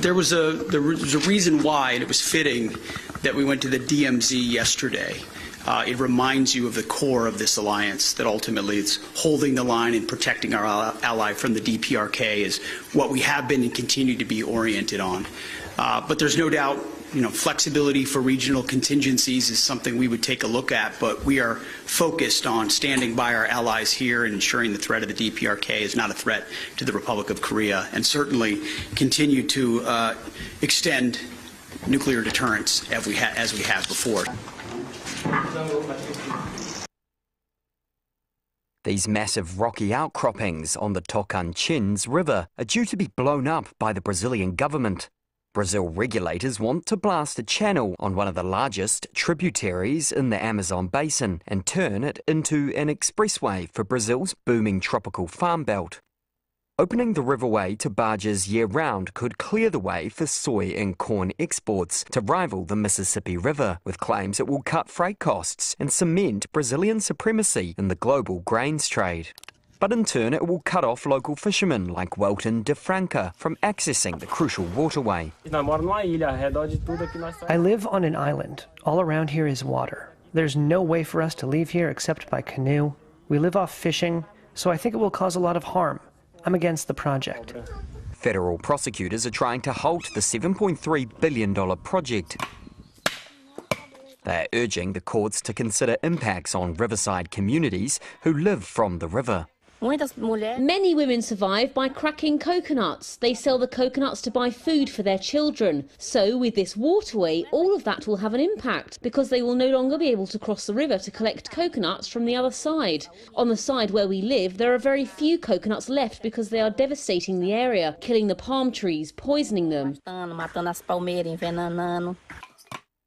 there was a reason why, and it was fitting that we went to the DMZ yesterday. It reminds you of the core of this alliance, that ultimately it's holding the line and protecting our ally from the DPRK is what we have been and continue to be oriented on. But there's no doubt, flexibility for regional contingencies is something we would take a look at, but we are focused on standing by our allies here and ensuring the threat of the DPRK is not a threat to the Republic of Korea, and certainly continue to extend nuclear deterrence as we have before. These massive rocky outcroppings on the Tocantins River are due to be blown up by the Brazilian government. Brazil regulators want to blast a channel on one of the largest tributaries in the Amazon basin and turn it into an expressway for Brazil's booming tropical farm belt. Opening the riverway to barges year-round could clear the way for soy and corn exports to rival the Mississippi River, with claims it will cut freight costs and cement Brazilian supremacy in the global grains trade. But in turn, it will cut off local fishermen like Welton de Franca from accessing the crucial waterway. I live on an island. All around here is water. There's no way for us to leave here except by canoe. We live off fishing, so I think it will cause a lot of harm. I'm against the project. Federal prosecutors are trying to halt the $7.3 billion project. They are urging the courts to consider impacts on riverside communities who live from the river. Many women survive by cracking coconuts. They sell the coconuts to buy food for their children. So with this waterway, all of that will have an impact because they will no longer be able to cross the river to collect coconuts from the other side. On the side where we live, there are very few coconuts left because they are devastating the area, killing the palm trees, poisoning them.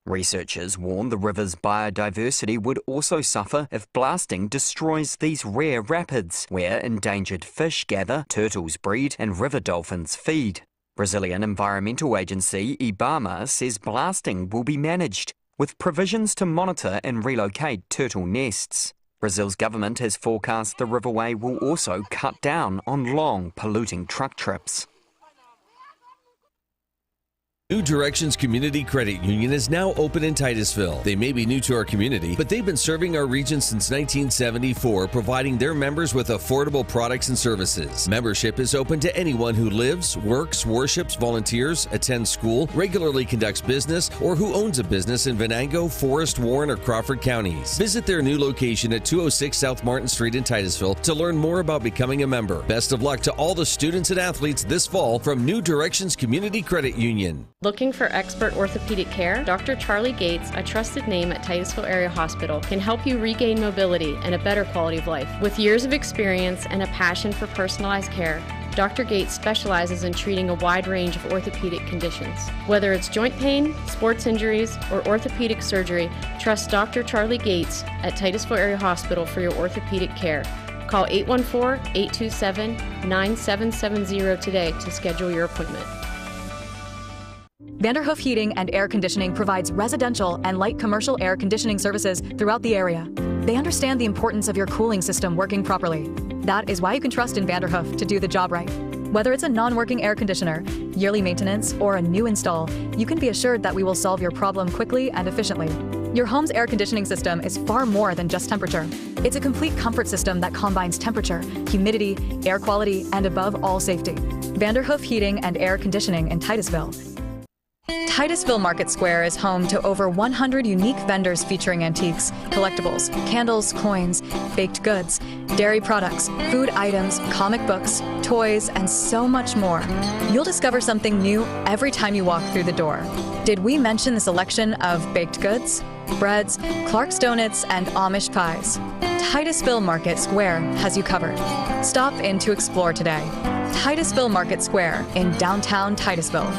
Researchers warn the river's biodiversity would also suffer if blasting destroys these rare rapids, where endangered fish gather, turtles breed and river dolphins feed. Brazilian environmental agency IBAMA says blasting will be managed, with provisions to monitor and relocate turtle nests. Brazil's government has forecast the riverway will also cut down on long, polluting truck trips. New Directions Community Credit Union is now open in Titusville. They may be new to our community, but they've been serving our region since 1974, providing their members with affordable products and services. Membership is open to anyone who lives, works, worships, volunteers, attends school, regularly conducts business, or who owns a business in Venango, Forest, Warren, or Crawford counties. Visit their new location at 206 South Martin Street in Titusville to learn more about becoming a member. Best of luck to all the students and athletes this fall from New Directions Community Credit Union. Looking for expert orthopedic care? Dr. Charlie Gates, a trusted name at Titusville Area Hospital, can help you regain mobility and a better quality of life. With years of experience and a passion for personalized care, Dr. Gates specializes in treating a wide range of orthopedic conditions. Whether it's joint pain, sports injuries, or orthopedic surgery, trust Dr. Charlie Gates at Titusville Area Hospital for your orthopedic care. Call 814-827-9770 today to schedule your appointment. Vanderhoof Heating and Air Conditioning provides residential and light commercial air conditioning services throughout the area. They understand the importance of your cooling system working properly. That is why you can trust in Vanderhoof to do the job right. Whether it's a non-working air conditioner, yearly maintenance, or a new install, you can be assured that we will solve your problem quickly and efficiently. Your home's air conditioning system is far more than just temperature. It's a complete comfort system that combines temperature, humidity, air quality, and above all, safety. Vanderhoof Heating and Air Conditioning in Titusville. Titusville Market Square is home to over 100 unique vendors featuring antiques, collectibles, candles, coins, baked goods, dairy products, food items, comic books, toys, and so much more. You'll discover something new every time you walk through the door. Did we mention the selection of baked goods, breads, Clark's Donuts, and Amish pies? Titusville Market Square has you covered. Stop in to explore today. Titusville Market Square in downtown Titusville.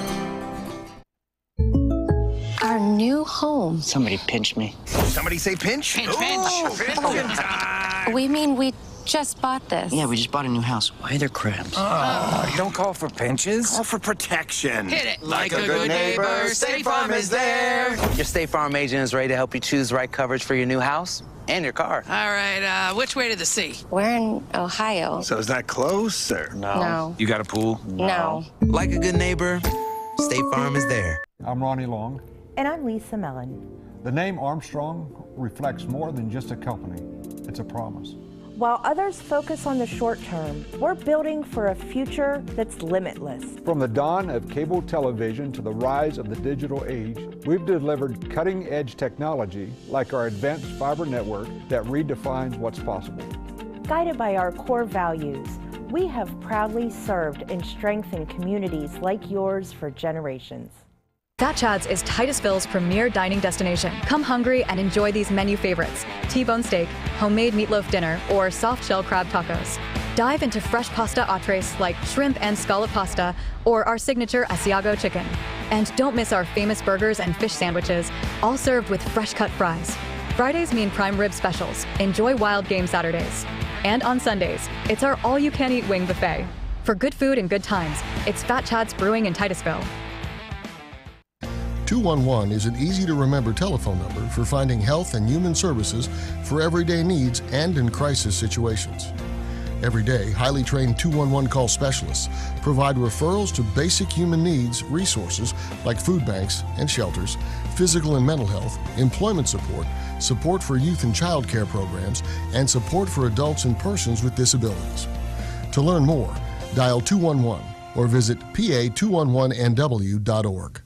Our new home. Somebody pinch me. Somebody say pinch? Pinch. We mean we just bought this. Yeah, we just bought a new house. Why are there crabs? Oh, don't call for pinches. Call for protection. Hit it. Like a good neighbor, State Farm is there. Your State Farm agent is ready to help you choose the right coverage for your new house and your car. All right, which way to the sea? We're in Ohio. So is that close, or? No. You got a pool? No. Like a good neighbor, State Farm is there. I'm Ronnie Long. And I'm Lisa Mellon. The name Armstrong reflects more than just a company. It's a promise. While others focus on the short term, we're building for a future that's limitless. From the dawn of cable television to the rise of the digital age, we've delivered cutting-edge technology like our advanced fiber network that redefines what's possible. Guided by our core values, we have proudly served and strengthened communities like yours for generations. Fat Chad's is Titusville's premier dining destination. Come hungry and enjoy these menu favorites: T-bone steak, homemade meatloaf dinner, or soft shell crab tacos. Dive into fresh pasta entrees like shrimp and scallop pasta or our signature Asiago chicken. And don't miss our famous burgers and fish sandwiches, all served with fresh cut fries. Fridays mean prime rib specials. Enjoy wild game Saturdays. And on Sundays, it's our all-you-can-eat wing buffet. For good food and good times, it's Fat Chad's Brewing in Titusville. 211 is an easy-to-remember telephone number for finding health and human services for everyday needs and in crisis situations. Every day, highly trained 211 call specialists provide referrals to basic human needs resources like food banks and shelters, physical and mental health, employment support, support for youth and child care programs, and support for adults and persons with disabilities. To learn more, dial 211 or visit pa211nw.org.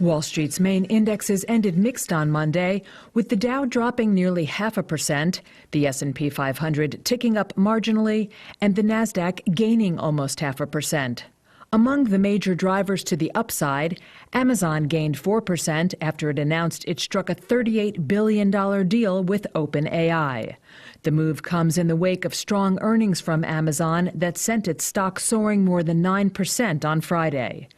Wall Street's main indexes ended mixed on Monday, with the Dow dropping nearly 0.5%, the S&P 500 ticking up marginally, and the Nasdaq gaining almost 0.5%. Among the major drivers to the upside, Amazon gained 4% after it announced it struck a $38 billion deal with OpenAI. The move comes in the wake of strong earnings from Amazon that sent its stock soaring more than 9% on Friday.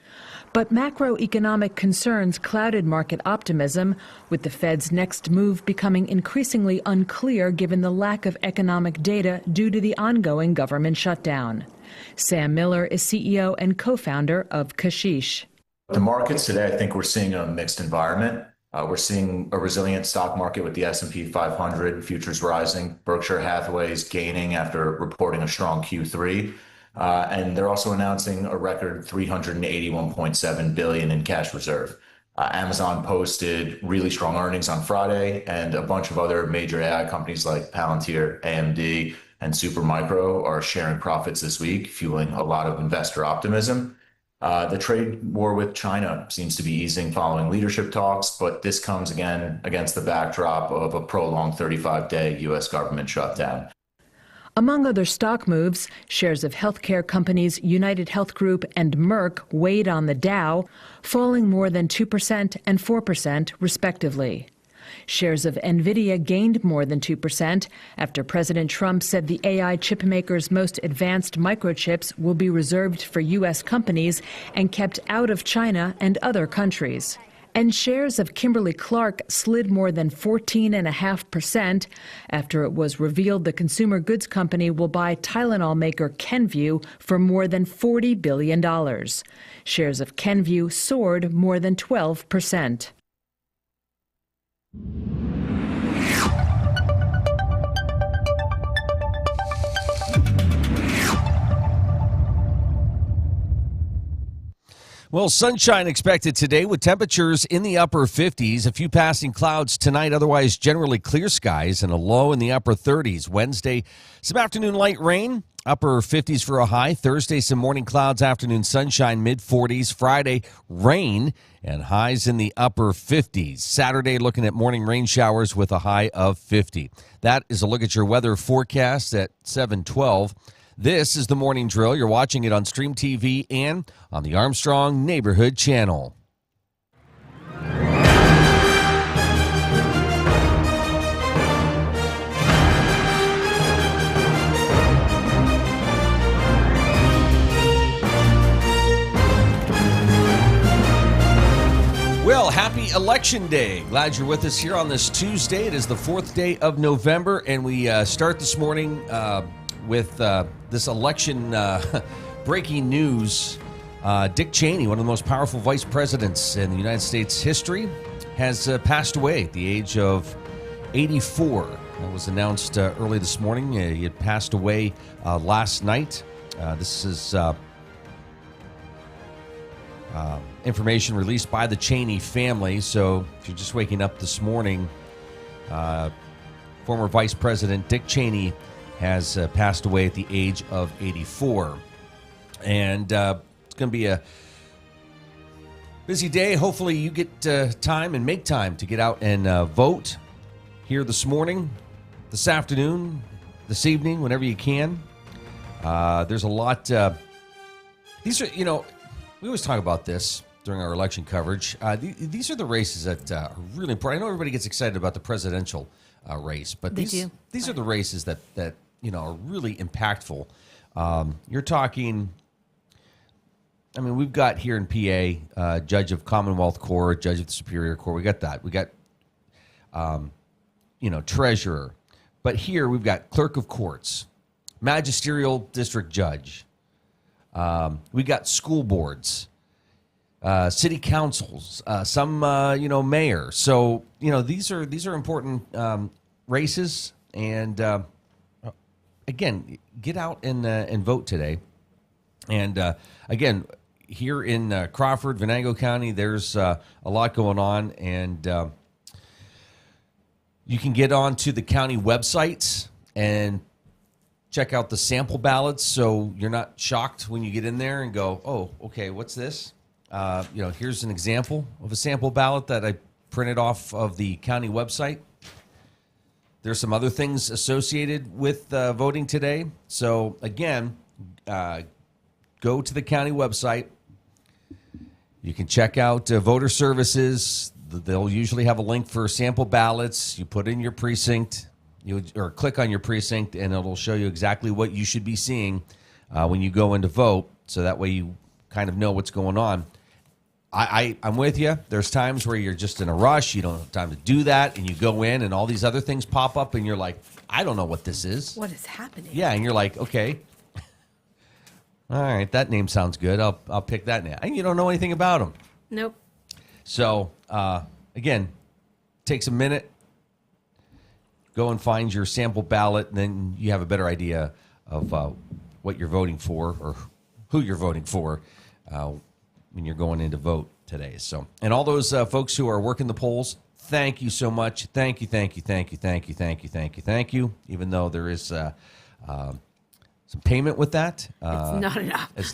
But macroeconomic concerns clouded market optimism, with the Fed's next move becoming increasingly unclear given the lack of economic data due to the ongoing government shutdown. Sam Miller is CEO and co-founder of Kashish. The markets today, I think we're seeing a mixed environment. We're seeing a resilient stock market with the S&P 500 futures rising. Berkshire Hathaway is gaining after reporting a strong Q3. And they're also announcing a record $381.7 billion in cash reserve. Amazon posted really strong earnings on Friday, and a bunch of other major AI companies like Palantir, AMD, and Supermicro are sharing profits this week, fueling a lot of investor optimism. The trade war with China seems to be easing following leadership talks, but this comes again against the backdrop of a prolonged 35-day U.S. government shutdown. Among other stock moves, shares of healthcare companies United Health Group and Merck weighed on the Dow, falling more than 2% and 4%, respectively. Shares of Nvidia gained more than 2% after President Trump said the AI chipmaker's most advanced microchips will be reserved for U.S. companies and kept out of China and other countries. And shares of Kimberly-Clark slid more than 14.5% after it was revealed the consumer goods company will buy Tylenol maker Kenvue for more than $40 billion. Shares of Kenvue soared more than 12%. Well, sunshine expected today with temperatures in the upper 50s. A few passing clouds tonight, otherwise generally clear skies, and a low in the upper 30s. Wednesday, some afternoon light rain, upper 50s for a high. Thursday, some morning clouds, afternoon sunshine, mid-40s. Friday, rain and highs in the upper 50s. Saturday, looking at morning rain showers with a high of 50. That is a look at your weather forecast at 7:12. This is the Morning Drill. You're watching it on Stream TV and on the Armstrong Neighborhood Channel. Well, happy Election Day. Glad you're with us here on this Tuesday. It is the 4th day of November, and we start this morning with this election breaking news. Dick Cheney, one of the most powerful vice presidents in the United States history, has passed away at the age of 84. That was announced early this morning. He had passed away last night. This is information released by the Cheney family. So if you're just waking up this morning, former Vice President Dick Cheney has passed away at the age of 84. And it's going to be a busy day. Hopefully you get time and make time to get out and vote here this morning, this afternoon, this evening, whenever you can. There's a lot. These are, we always talk about this during our election coverage. These are the races that are really important. I know everybody gets excited about the presidential race, but these are the races that are really impactful. You're talking, we've got here in PA, judge of Commonwealth Court, judge of the Superior Court. We got that. We got, treasurer. But here we've got clerk of courts, magisterial district judge. We got school boards, city councils, some, mayor. So, these are important races. And again, get out and vote today. And again, here in Crawford, Venango County, there's a lot going on. And you can get onto the county websites and check out the sample ballots, so you're not shocked when you get in there and go, oh, okay, what's this? Here's an example of a sample ballot that I printed off of the county website. There's some other things associated with voting today. So, again, go to the county website. You can check out voter services. They'll usually have a link for sample ballots. You put in your precinct. Or click on your precinct, and it'll show you exactly what you should be seeing when you go in to vote, so that way you kind of know what's going on. I'm with you. There's times where you're just in a rush. You don't have time to do that, and you go in, and all these other things pop up, and you're like, I don't know what this is. What is happening? Yeah, and you're like, okay. All right, that name sounds good. I'll pick that name. And you don't know anything about them. Nope. So, again, takes a minute. Go and find your sample ballot, and then you have a better idea of what you're voting for or who you're voting for when you're going in to vote today. So, and all those folks who are working the polls, thank you so much. Thank you. Even though there is some payment with that. It's not enough. It's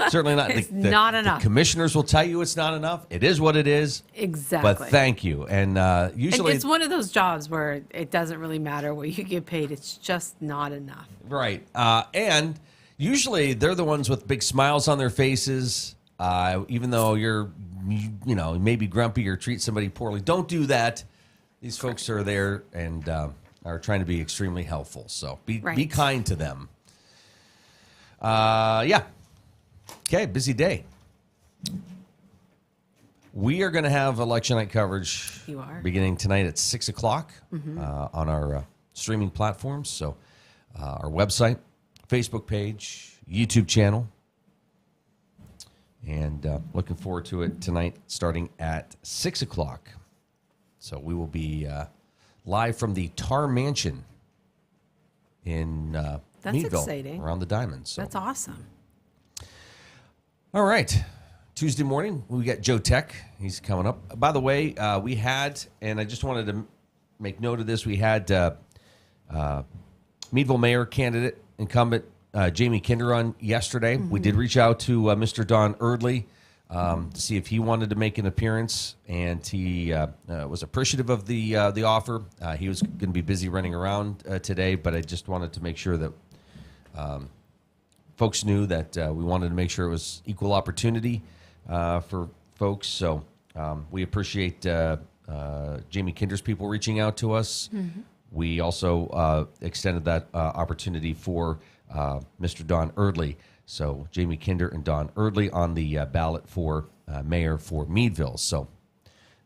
certainly not. It's not enough. The commissioners will tell you it's not enough. It is what it is. Exactly. But thank you. And usually... And it's one of those jobs where it doesn't really matter what you get paid. It's just not enough. Right. And usually they're the ones with big smiles on their faces, even though you're, maybe grumpy or treat somebody poorly. Don't do that. These folks are there and are trying to be extremely helpful. So be kind to them. Yeah. Okay, busy day. We are going to have election night coverage beginning tonight at 6 o'clock on our streaming platforms. So our website, Facebook page, YouTube channel. And looking forward to it tonight starting at 6 o'clock. So we will be live from the Tar Mansion in That's Meadville, exciting. around the Diamonds. So. That's awesome. All right. Tuesday morning, we got Joe Tech. He's coming up. By the way, we had, and I just wanted to make note of this, we had Meadville Mayor candidate, incumbent Jamie Kinder on yesterday. We did reach out to Mr. Don Erdley to see if he wanted to make an appearance, and he was appreciative of the offer. He was going to be busy running around today, but I just wanted to make sure that folks knew that we wanted to make sure it was equal opportunity for folks. So we appreciate Jamie Kinder's people reaching out to us. We also extended that opportunity for Mr. Don Erdley. So Jamie Kinder and Don Erdley on the ballot for mayor for Meadville. So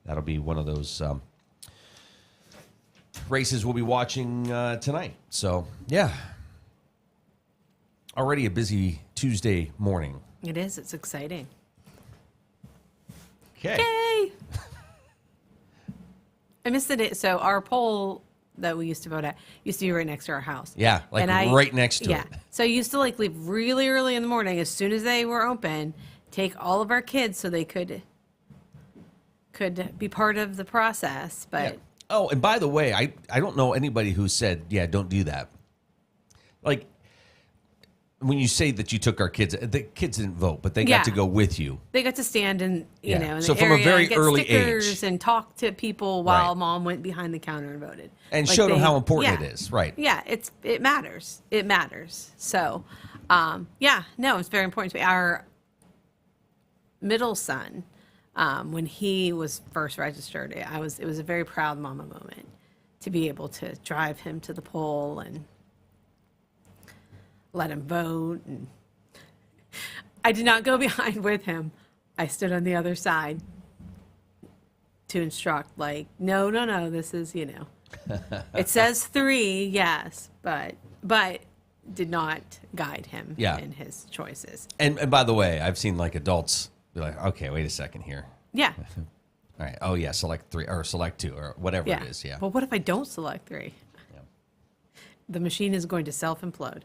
that'll be one of those races we'll be watching tonight. So, yeah. Already a busy Tuesday morning. It is. It's exciting. Okay. Yay! I missed it. So our poll that we used to vote at used to be right next to our house. Yeah, right next to it. So I used to leave really early in the morning as soon as they were open, take all of our kids so they could be part of the process. But yeah. Oh, and by the way, I don't know anybody who said, yeah, don't do that. Like, when you say that you took our kids, the kids didn't vote, but they got to go with you. They got to stand in, in the so from area a very and get early stickers age and talk to people while mom went behind the counter and voted. And showed them how important it is, right? Yeah, it matters. It matters. So, it's very important to me. Our middle son, when he was first registered, it was a very proud mama moment to be able to drive him to the poll and let him vote. And I did not go behind with him. I stood on the other side to instruct, no, this is, it says 3, yes, but did not guide him in his choices. And by the way, I've seen adults be like, okay, wait a second here. Yeah. All right. Oh yeah, select 3 or select 2 or whatever it is. Yeah. But what if I don't select 3? Yeah. The machine is going to self-implode.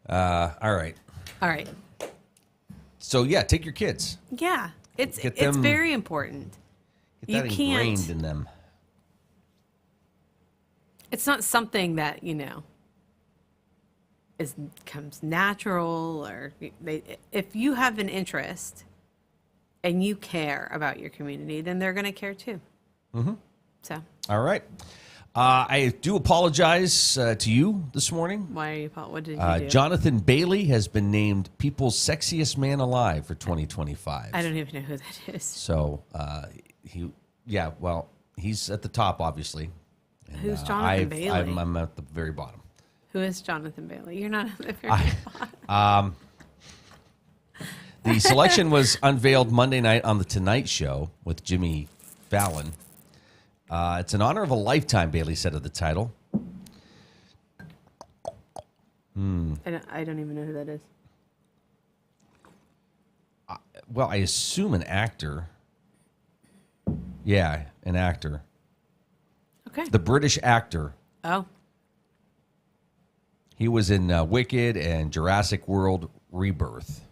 All right. So yeah, take your kids. Yeah, it's very important. Get that ingrained in them. It's not something that comes natural, or if you have an interest and you care about your community, then they're going to care too. So. All right. I do apologize to you this morning. Why are you? What did you do? Jonathan Bailey has been named People's Sexiest Man Alive for 2025. I don't even know who that is. So he's at the top, obviously. And, who's Jonathan Bailey? I'm at the very bottom. Who is Jonathan Bailey? You're not at the very bottom. The selection was unveiled Monday night on The Tonight Show with Jimmy Fallon. It's an honor of a lifetime, Bailey said of the title. I don't even know who that is. Well, I assume an actor. Yeah, an actor. Okay. The British actor. Oh. He was in Wicked and Jurassic World Rebirth.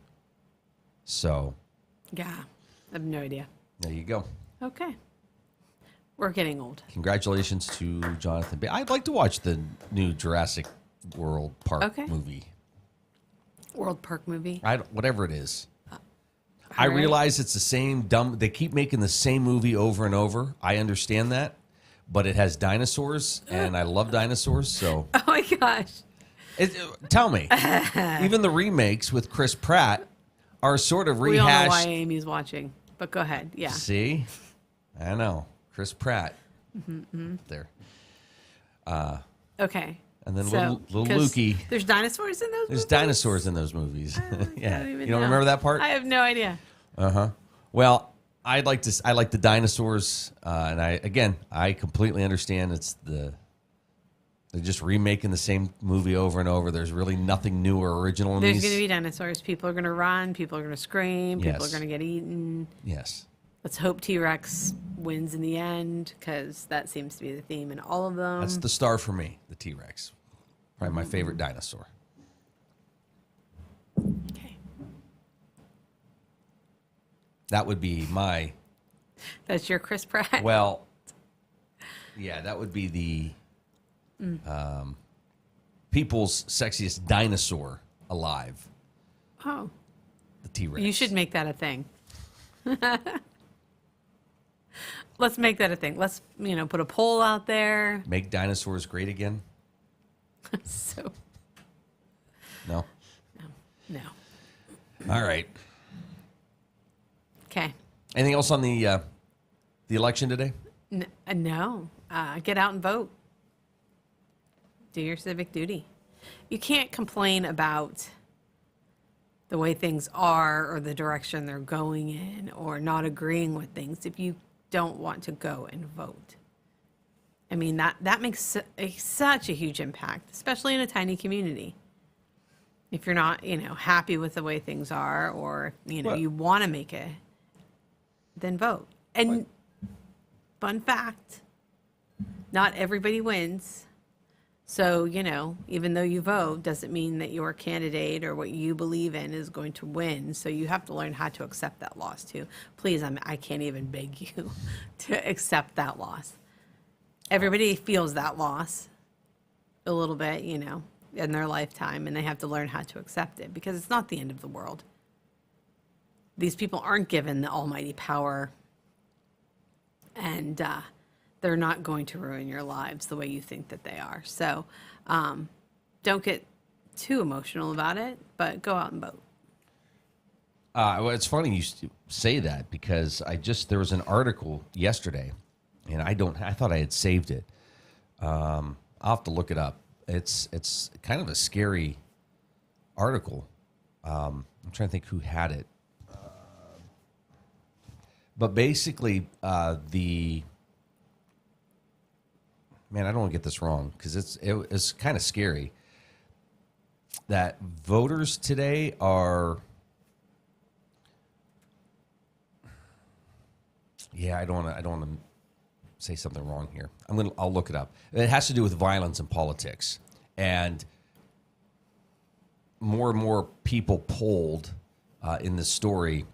So. Yeah. I have no idea. There you go. Okay. We're getting old. Congratulations to Jonathan Bay. I'd like to watch the new Jurassic World Park movie. World Park movie? Whatever it is. I right. realize it's the same dumb. They keep making the same movie over and over. I understand that. But it has dinosaurs, and I love dinosaurs, so... Oh, my gosh. Tell me. Even the remakes with Chris Pratt are sort of rehashed... We all know why Amy's watching, but go ahead. Yeah. See? I know. Chris Pratt. Mm-hmm. There. Okay. And then So, little 'cause Lukey. There's dinosaurs in those There's movies? dinosaurs in those movies. Yeah. don't You even don't know. remember that part? I have no idea. Uh-huh. Well, I like the dinosaurs, and I completely understand they're just remaking the same movie over and over. There's really nothing new or original in There's these. going to be dinosaurs. People are going to run. People are going to scream. People Yes. are going to get eaten. Yes. Let's hope T-Rex wins in the end, because that seems to be the theme in all of them. That's the star for me, the T-Rex. Probably my favorite dinosaur. Okay. That would be my... That's your Chris Pratt? Well, yeah, that would be the people's sexiest dinosaur alive, Oh. the T-Rex. You should make that a thing. Let's make that a thing. Let's, put a poll out there. Make dinosaurs great again? So, No? no. All right. Okay. Anything else on the election today? No. Get out and vote. Do your civic duty. You can't complain about the way things are or the direction they're going in or not agreeing with things if you don't want to go and vote. I mean, that makes such a huge impact, especially in a tiny community. If you're not, happy with the way things are, or, you want to make it, then vote. And fun fact, not everybody wins. So, even though you vote, doesn't mean that your candidate or what you believe in is going to win. So you have to learn how to accept that loss too. Please, I can't even beg you to accept that loss. Everybody feels that loss a little bit, in their lifetime, and they have to learn how to accept it, because it's not the end of the world. These people aren't given the almighty power, and they're not going to ruin your lives the way you think that they are. So don't get too emotional about it, but go out and vote. Well, it's funny you say that, because there was an article yesterday, and I thought I had saved it. I'll have to look it up. It's kind of a scary article. I'm trying to think who had it. But basically, I don't want to get this wrong, because it's kind of scary that voters today are. Yeah, I don't want to say something wrong here. I'll look it up. It has to do with violence in politics, and more and more people polled in this story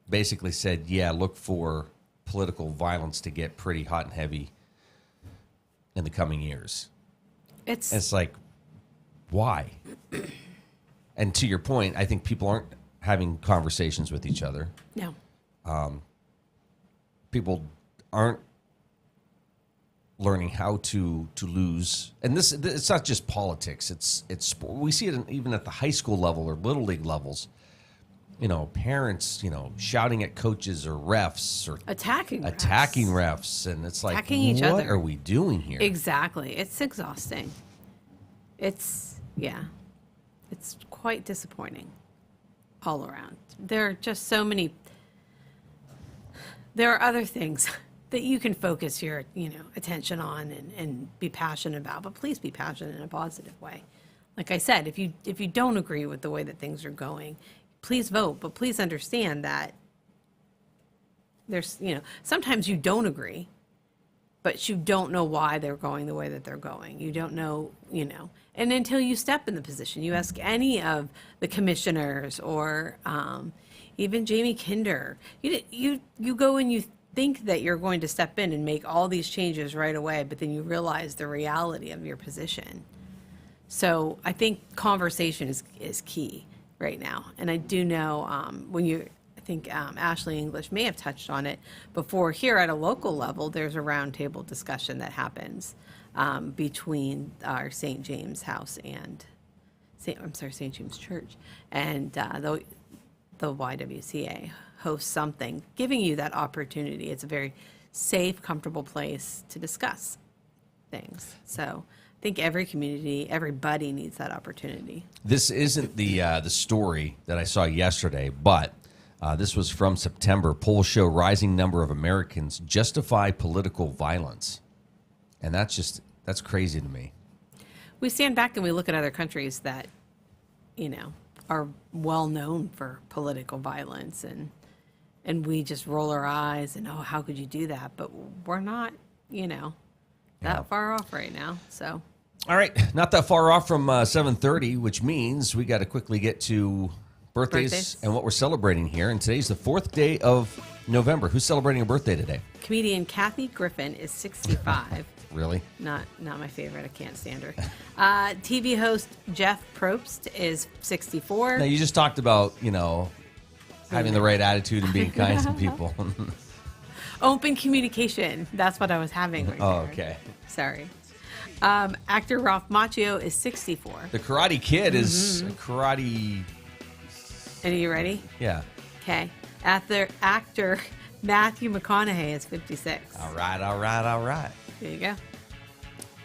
basically said, yeah, look for political violence to get pretty hot and heavy in the coming years. It's like, why? And to your point, I think people aren't having conversations with each other. No. People aren't learning how to lose. And it's not just politics. It's sport. We see it even at the high school level or little league levels. Parents, shouting at coaches or refs or attacking refs, and it's like, attacking each what other. are we doing here? Exactly. It's exhausting. It's quite disappointing all around. There are just so many. There are other things that you can focus your, attention on and be passionate about, but please be passionate in a positive way. Like I said, if you don't agree with the way that things are going, please vote, but please understand that there's, sometimes you don't agree, but you don't know why they're going the way that they're going. You don't know, and until you step in the position, you ask any of the commissioners or, even Jamie Kinder. You go and you think that you're going to step in and make all these changes right away, but then you realize the reality of your position. So I think conversation is key right now. And I do know I think Ashley English may have touched on it before. Here at a local level, there's a roundtable discussion that happens between our St. James House and St. James Church, and the YWCA hosts something, giving you that opportunity. It's a very safe, comfortable place to discuss things. So I think everybody needs that opportunity. This isn't the story that I saw yesterday, but this was from September. Polls show rising number of Americans justify political violence. And that's crazy to me. We stand back and we look at other countries that, are well known for political violence, and we just roll our eyes and, oh, how could you do that? But we're not, that far off right now. So, all right, not that far off from 7:30, which means we got to quickly get to birthdays and what we're celebrating here. And today's the 4th day of November. Who's celebrating a birthday today? Comedian Kathy Griffin is 65. Really? Not my favorite. I can't stand her. TV host Jeff Probst is 64. Now, you just talked about, having the right attitude and being kind to people. Open communication. That's what I was having right Oh, there. okay. Sorry. Actor Ralph Macchio is 64. The Karate Kid is a karate... And are you ready? Yeah. Okay. Actor Matthew McConaughey is 56. All right. There you go.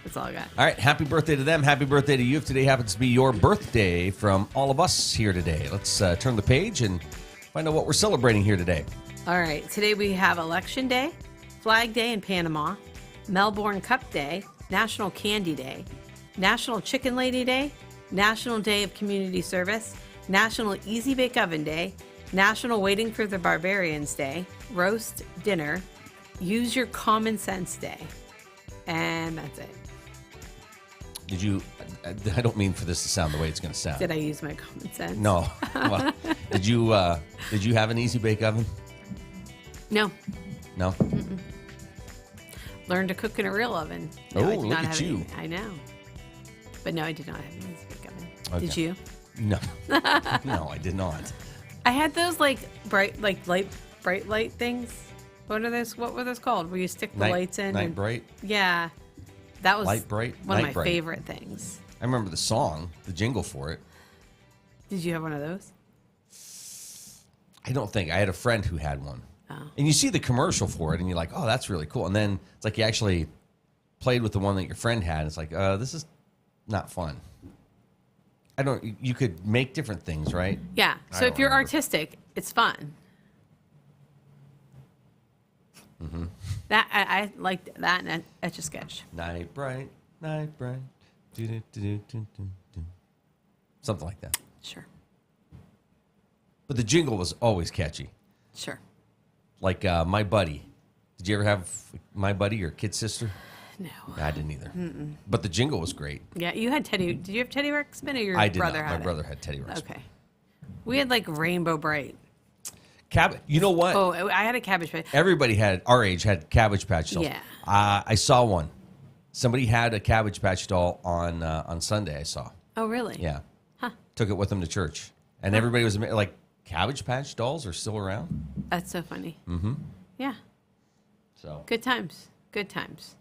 That's all I got. All right, happy birthday to them. Happy birthday to you if today happens to be your birthday from all of us here today. Let's turn the page and find out what we're celebrating here today. All right. Today we have Election Day, Flag Day in Panama, Melbourne Cup Day, National Candy Day, National Chicken Lady Day, National Day of Community Service, National Easy Bake Oven Day, National Waiting for the Barbarians Day, Roast Dinner, Use Your Common Sense Day. And that's it. Did you, I don't mean for this to sound the way it's going to sound. Did I use my common sense? No. Well, did you have an easy bake oven? No. No? Mm-mm. Learned to cook in a real oven. No, Oh, I did look not at have you. I know. But no, I did not have an easy bake oven. Okay. Did you? No. No, I did not. I had those bright light things. What were those called? Where you stick the lights in? Night Bright? Yeah. That was Light Bright? one Night of my Bright. favorite things. I remember the song, the jingle for it. Did you have one of those? I don't think. I had a friend who had one. Oh. And you see the commercial for it, and you're like, oh, that's really cool. And then it's like you actually played with the one that your friend had. It's like, this is not fun. You could make different things, right? Yeah. So if you're artistic, it's fun. Mm-hmm. That I liked that and Etch a Sketch. Night Bright, Night Bright. Do-do-do-do-do-do. Something like that. Sure. But the jingle was always catchy. Sure. Like My Buddy. Did you ever have My Buddy, your kid sister? No. I didn't either. Mm-mm. But the jingle was great. Yeah, you had Teddy. Did you have Teddy Ruxpin or your I did brother not. had My brother had Teddy Ruxpin. Okay. We had Rainbow Bright. You know what? Oh, I had a Cabbage Patch. Everybody our age had Cabbage Patch dolls. Yeah. I saw one. Somebody had a Cabbage Patch doll on Sunday, I saw. Oh, really? Yeah. Huh. Took it with them to church. And everybody was like, Cabbage Patch dolls are still around? That's so funny. Mm-hmm. Yeah. So. Good times. Good times.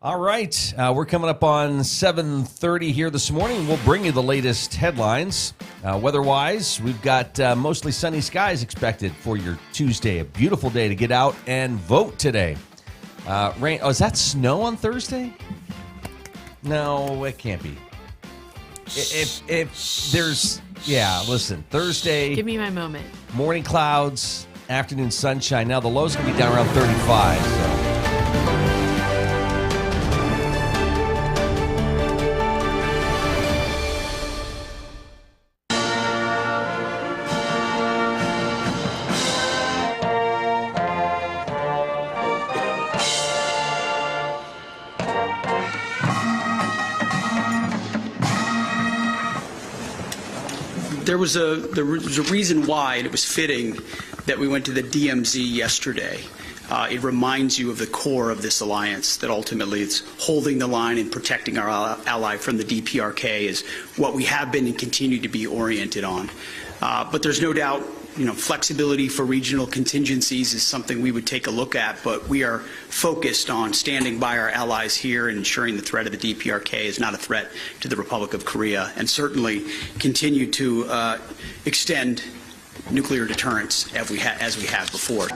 All right. We're coming up on 7:30 here this morning. We'll bring you the latest headlines. Weather-wise, we've got mostly sunny skies expected for your Tuesday. A beautiful day to get out and vote today. Rain. Oh, is that snow on Thursday? No, it can't be. If there's... Yeah, listen. Thursday... Give me my moment. Morning clouds, afternoon sunshine. Now the low's going to be down around 35, so... There was a reason why, and it was fitting that we went to the DMZ yesterday. It reminds you of the core of this alliance, that ultimately it's holding the line and protecting our ally from the DPRK is what we have been and continue to be oriented on. But there's no doubt, flexibility for regional contingencies is something we would take a look at, but we are focused on standing by our allies here and ensuring the threat of the DPRK is not a threat to the Republic of Korea, and certainly continue to extend nuclear deterrence as we have before.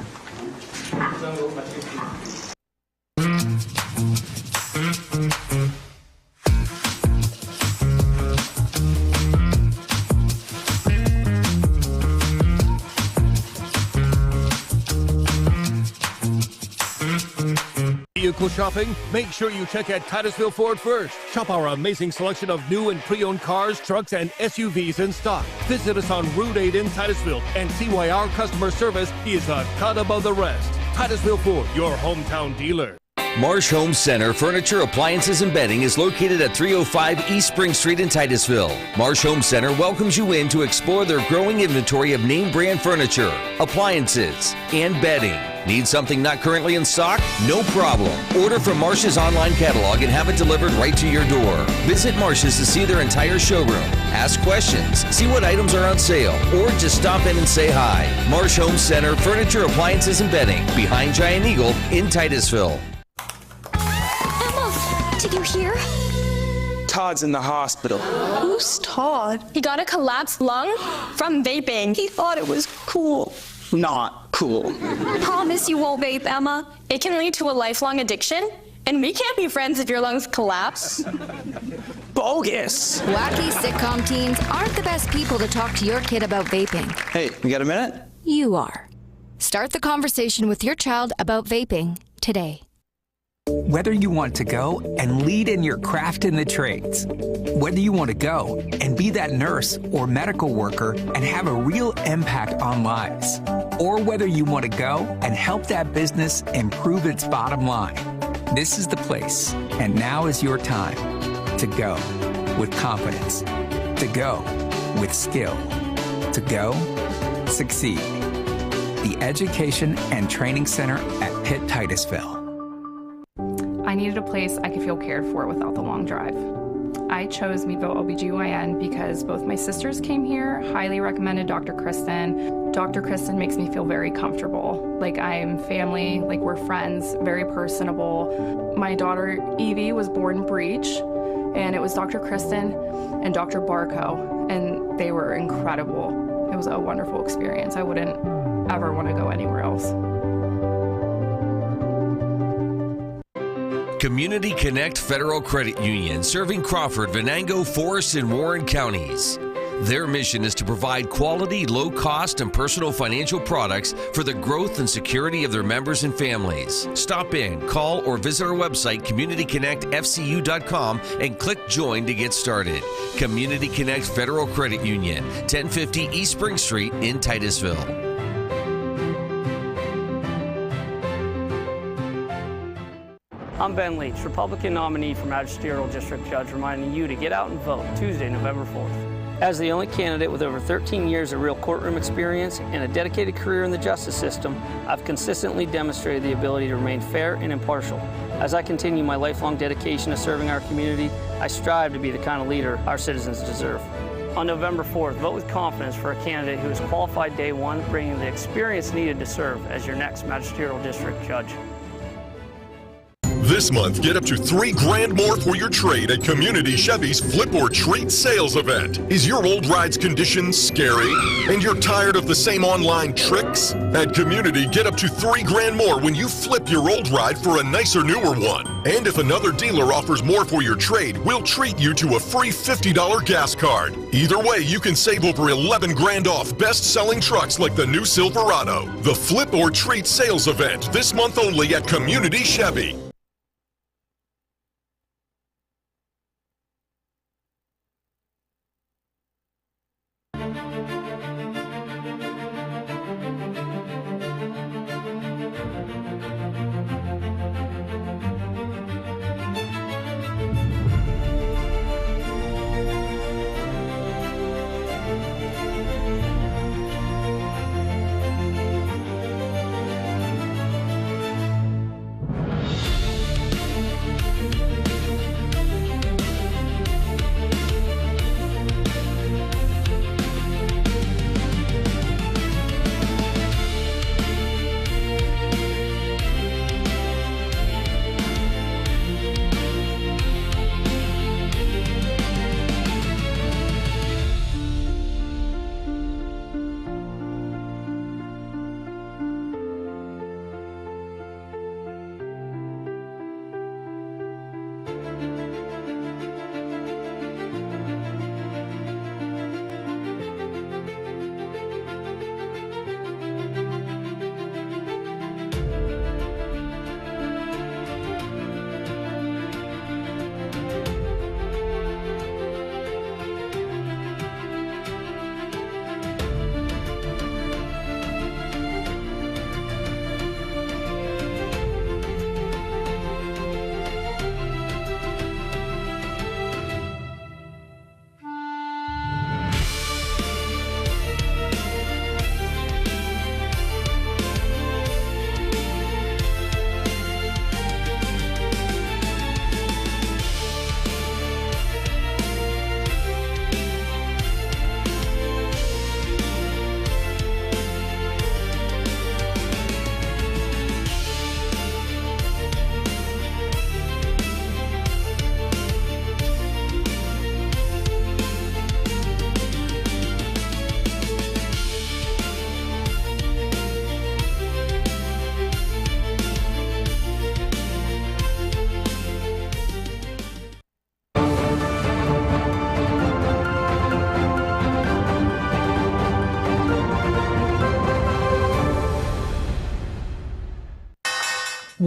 Vehicle shopping? Make sure you check out Titusville Ford first. Shop our amazing selection of new and pre-owned cars, trucks, and SUVs in stock. Visit us on Route 8 in Titusville and see why our customer service is a cut above the rest. Titusville Ford, your hometown dealer. Marsh Home Center Furniture, Appliances, and Bedding is located at 305 East Spring Street in Titusville. Marsh Home Center welcomes you in to explore their growing inventory of name brand furniture, appliances, and bedding. Need something not currently in stock? No problem. Order from Marsh's online catalog and have it delivered right to your door. Visit Marsh's to see their entire showroom. Ask questions, see what items are on sale, or just stop in and say hi. Marsh Home Center Furniture, Appliances, and Bedding, behind Giant Eagle in Titusville. Did you hear? Todd's in the hospital. Who's Todd? He got a collapsed lung from vaping. He thought it was cool. Not cool. Promise you won't vape, Emma. It can lead to a lifelong addiction, and we can't be friends if your lungs collapse. Bogus. Wacky sitcom teens aren't the best people to talk to your kid about vaping. Hey, you got a minute? You are. Start the conversation with your child about vaping today. Whether you want to go and lead in your craft in the trades, whether you want to go and be that nurse or medical worker and have a real impact on lives, or whether you want to go and help that business improve its bottom line, this is the place, and now is your time to go with confidence, to go with skill, to go succeed. The Education and Training Center at Pitt Titusville. I needed a place I could feel cared for without the long drive. I chose Meadville OBGYN because both my sisters came here, highly recommended Dr. Kristen. Dr. Kristen makes me feel very comfortable, like I'm family, like we're friends, very personable. My daughter Evie was born breech, and it was Dr. Kristen and Dr. Barco, and they were incredible. It was a wonderful experience. I wouldn't ever want to go anywhere else. Community Connect Federal Credit Union, serving Crawford, Venango, Forest, and Warren counties. Their mission is to provide quality, low-cost, and personal financial products for the growth and security of their members and families. Stop in, call, or visit our website, communityconnectfcu.com, and click Join to get started. Community Connect Federal Credit Union, 1050 East Spring Street in Titusville. I'm Ben Leach, Republican nominee for Magisterial District Judge, reminding you to get out and vote Tuesday, November 4th. As the only candidate with over 13 years of real courtroom experience and a dedicated career in the justice system, I've consistently demonstrated the ability to remain fair and impartial. As I continue my lifelong dedication to serving our community, I strive to be the kind of leader our citizens deserve. On November 4th, vote with confidence for a candidate who is qualified day one, bringing the experience needed to serve as your next Magisterial District Judge. This month, get up to $3 grand more for your trade at Community Chevy's Flip or Trade Sales event. Is your old ride's condition scary and you're tired of the same online tricks? At Community, get up to $3 grand more when you flip your old ride for a nicer, newer one. And if another dealer offers more for your trade, we'll treat you to a free $50 gas card. Either way, you can save over 11 grand off best-selling trucks like the new Silverado. The Flip or Trade Sales event, this month only at Community Chevy.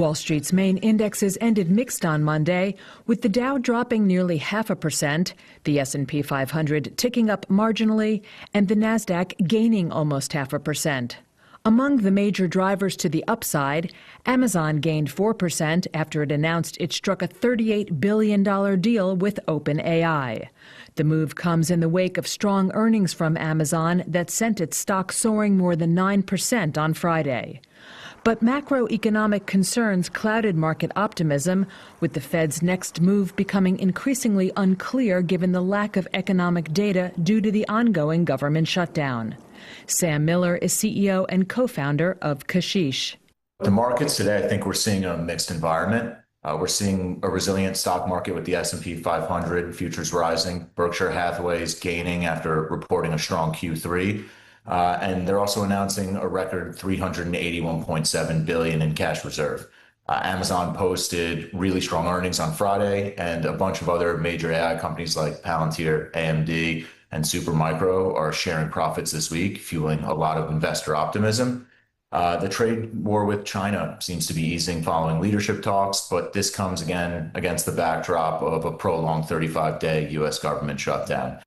Wall Street's main indexes ended mixed on Monday, with the Dow dropping nearly 0.5%, the S&P 500 ticking up marginally, and the Nasdaq gaining almost 0.5%. Among the major drivers to the upside, Amazon gained 4% after it announced it struck a $38 billion deal with OpenAI. The move comes in the wake of strong earnings from Amazon that sent its stock soaring more than 9% on Friday. But macroeconomic concerns clouded market optimism, with the Fed's next move becoming increasingly unclear given the lack of economic data due to the ongoing government shutdown. Sam Miller is CEO and co-founder of Kashish. The markets today, I think we're seeing a mixed environment. We're seeing a resilient stock market with the S&P 500 futures rising. Berkshire Hathaway is gaining after reporting a strong Q3. And they're also announcing a record $381.7 billion in cash reserve. Amazon posted really strong earnings on Friday, and a bunch of other major AI companies like Palantir, AMD, and Supermicro are sharing profits this week, fueling a lot of investor optimism. The trade war with China seems to be easing following leadership talks, but this comes again against the backdrop of a prolonged 35-day U.S. government shutdown.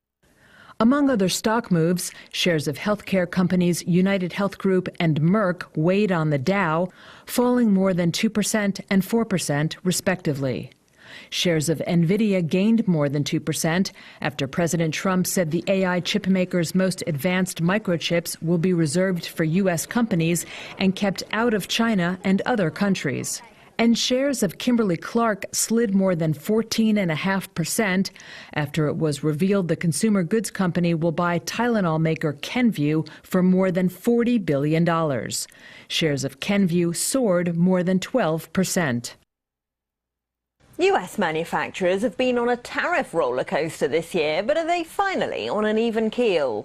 Among other stock moves, shares of healthcare companies United Health Group and Merck weighed on the Dow, falling more than 2% and 4%, respectively. Shares of Nvidia gained more than 2% after President Trump said the AI chipmaker's most advanced microchips will be reserved for U.S. companies and kept out of China and other countries. And shares of Kimberly-Clark slid more than 14.5% after it was revealed the consumer goods company will buy Tylenol maker Kenvue for more than $40 billion. Shares of Kenvue soared more than 12%. US manufacturers have been on a tariff roller coaster this year, but are they finally on an even keel?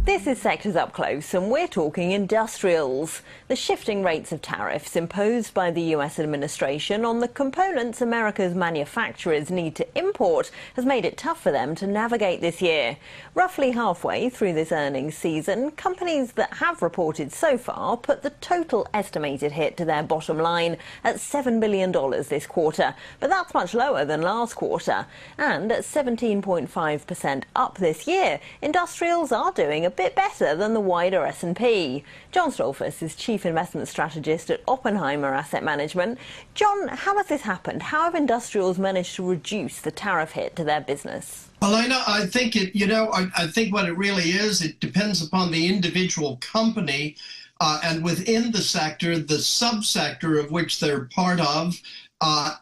This is Sectors Up Close, and we're talking industrials. The shifting rates of tariffs imposed by the US administration on the components America's manufacturers need to import has made it tough for them to navigate this year. Roughly halfway through this earnings season, companies that have reported so far put the total estimated hit to their bottom line at $7 billion this quarter, but that's much lower than last quarter. And at 17.5% up this year, industrials are doing a bit better than the wider S&P. John Stolfus is Chief Investment Strategist at Oppenheimer Asset Management. John, how has this happened? How have industrials managed to reduce the tariff hit to their business? Well, I think I think what it really is, it depends upon the individual company and within the sector, the subsector of which they're part of,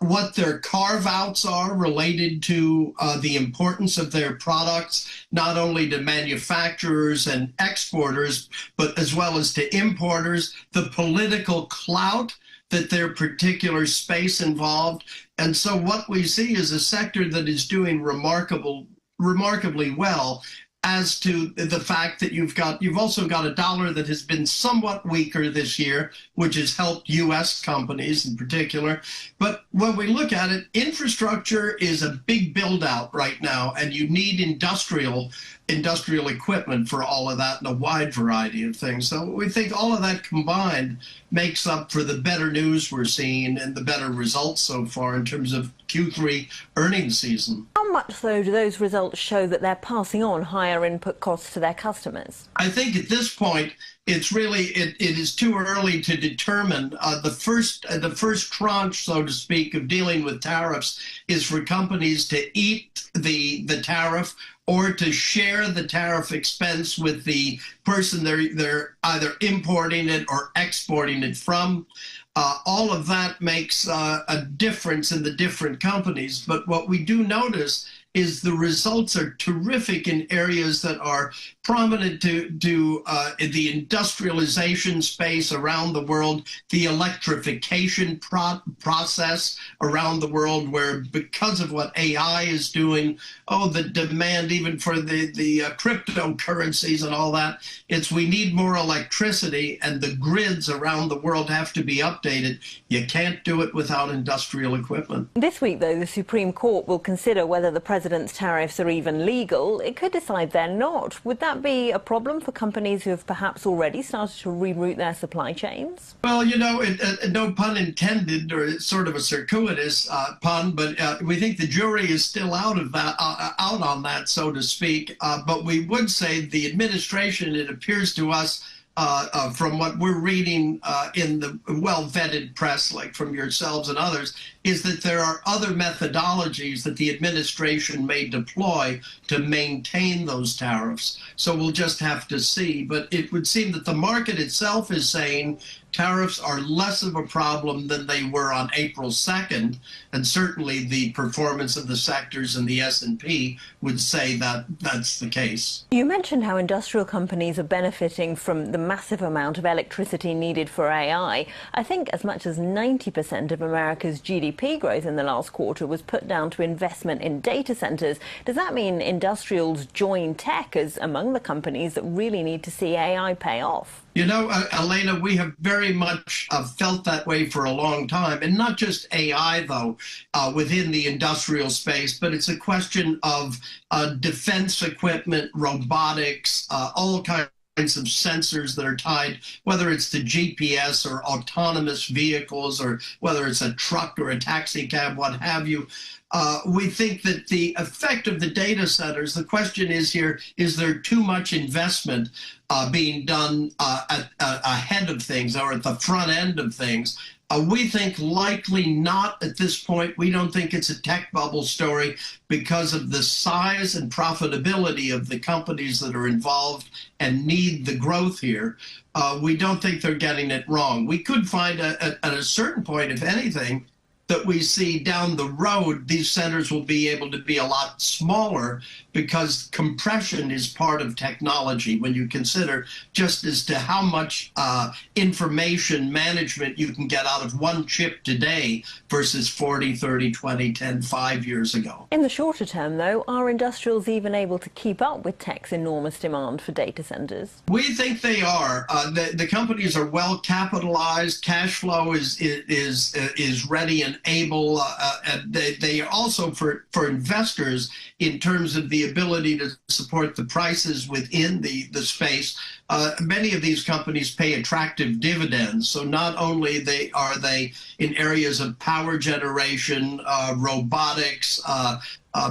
what their carve-outs are related to the importance of their products, not only to manufacturers and exporters, but as well as to importers, the political clout that their particular space involved. And so what we see is a sector that is doing remarkably well, as to the fact that you've also got a dollar that has been somewhat weaker this year, which has helped U.S. companies in particular. But when we look at it, infrastructure is a big build out right now, and you need industrial equipment for all of that and a wide variety of things. So we think all of that combined makes up for the better news we're seeing and the better results so far in terms of Q3 earnings season. How much, though, do those results show that they're passing on higher input costs to their customers? I think at this point, it's really, it is too early to determine. The first tranche, so to speak, of dealing with tariffs is for companies to eat the tariff or to share the tariff expense with the person they're either importing it or exporting it from. All of that makes a difference in the different companies. But what we do notice is the results are terrific in areas that are prominent to the industrialization space around the world, the electrification process around the world, where because of what AI is doing, the demand even for the cryptocurrencies and all that, we need more electricity, and the grids around the world have to be updated. You can't do it without industrial equipment. This week, though, the Supreme Court will consider whether the president president's tariffs are even legal, it could decide they're not. Would that be a problem for companies who have perhaps already started to reroute their supply chains? Well, no pun intended, or it's sort of a circuitous pun, but we think the jury is still out on that, so to speak. But we would say the administration, it appears to us, from what we're reading in the well-vetted press, like from yourselves and others, is that there are other methodologies that the administration may deploy to maintain those tariffs. So we'll just have to see. But it would seem that the market itself is saying tariffs are less of a problem than they were on April 2nd, and certainly the performance of the sectors in the S&P would say that that's the case. You mentioned how industrial companies are benefiting from the massive amount of electricity needed for AI. I think as much as 90% of America's GDP growth in the last quarter was put down to investment in data centers. Does that mean industrials join tech as among the companies that really need to see AI pay off? Elena, we have very much felt that way for a long time, and not just AI, though, within the industrial space, but it's a question of defense equipment, robotics, all kinds of sensors that are tied, whether it's to GPS or autonomous vehicles, or whether it's a truck or a taxi cab, what have you. We think that the effect of the data centers, the question is here, is there too much investment being done ahead of things or at the front end of things? We think likely not at this point. We don't think it's a tech bubble story because of the size and profitability of the companies that are involved and need the growth here. We don't think they're getting it wrong. We could find at a certain point, if anything, that we see down the road, these centers will be able to be a lot smaller because compression is part of technology when you consider just as to how much information management you can get out of one chip today versus 40, 30, 20, 10, 5 years ago. In the shorter term, though, are industrials even able to keep up with tech's enormous demand for data centers? We think they are. The companies are well capitalized. Cash flow is ready and able. And they also, for investors, in terms of the ability to support the prices within the space, many of these companies pay attractive dividends. So not only are they in areas of power generation, robotics,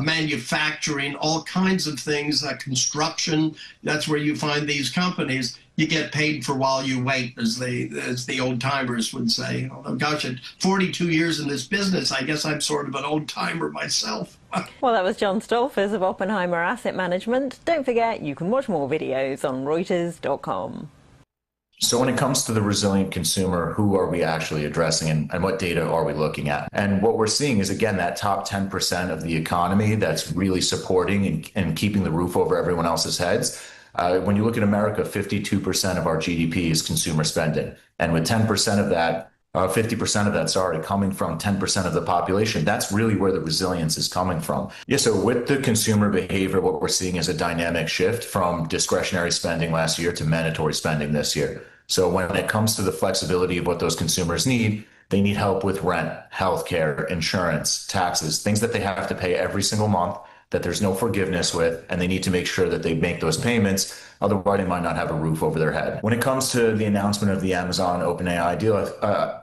manufacturing, all kinds of things, construction, that's where you find these companies. You get paid for while you wait, as the old timers would say. Oh, gosh, at 42 years in this business, I guess I'm sort of an old timer myself. Well, that was John Stolfers of Oppenheimer Asset Management. Don't forget, you can watch more videos on Reuters.com. So when it comes to the resilient consumer, who are we actually addressing and what data are we looking at? And what we're seeing is, again, that top 10% of the economy that's really supporting and keeping the roof over everyone else's heads. When you look at America, 52% of our GDP is consumer spending. And with 10% of that, 50% of that's already coming from 10% of the population. That's really where the resilience is coming from. Yeah, so with the consumer behavior, what we're seeing is a dynamic shift from discretionary spending last year to mandatory spending this year. So when it comes to the flexibility of what those consumers need, they need help with rent, healthcare, insurance, taxes, things that they have to pay every single month that there's no forgiveness with, and they need to make sure that they make those payments. Otherwise, they might not have a roof over their head. When it comes to the announcement of the Amazon OpenAI deal,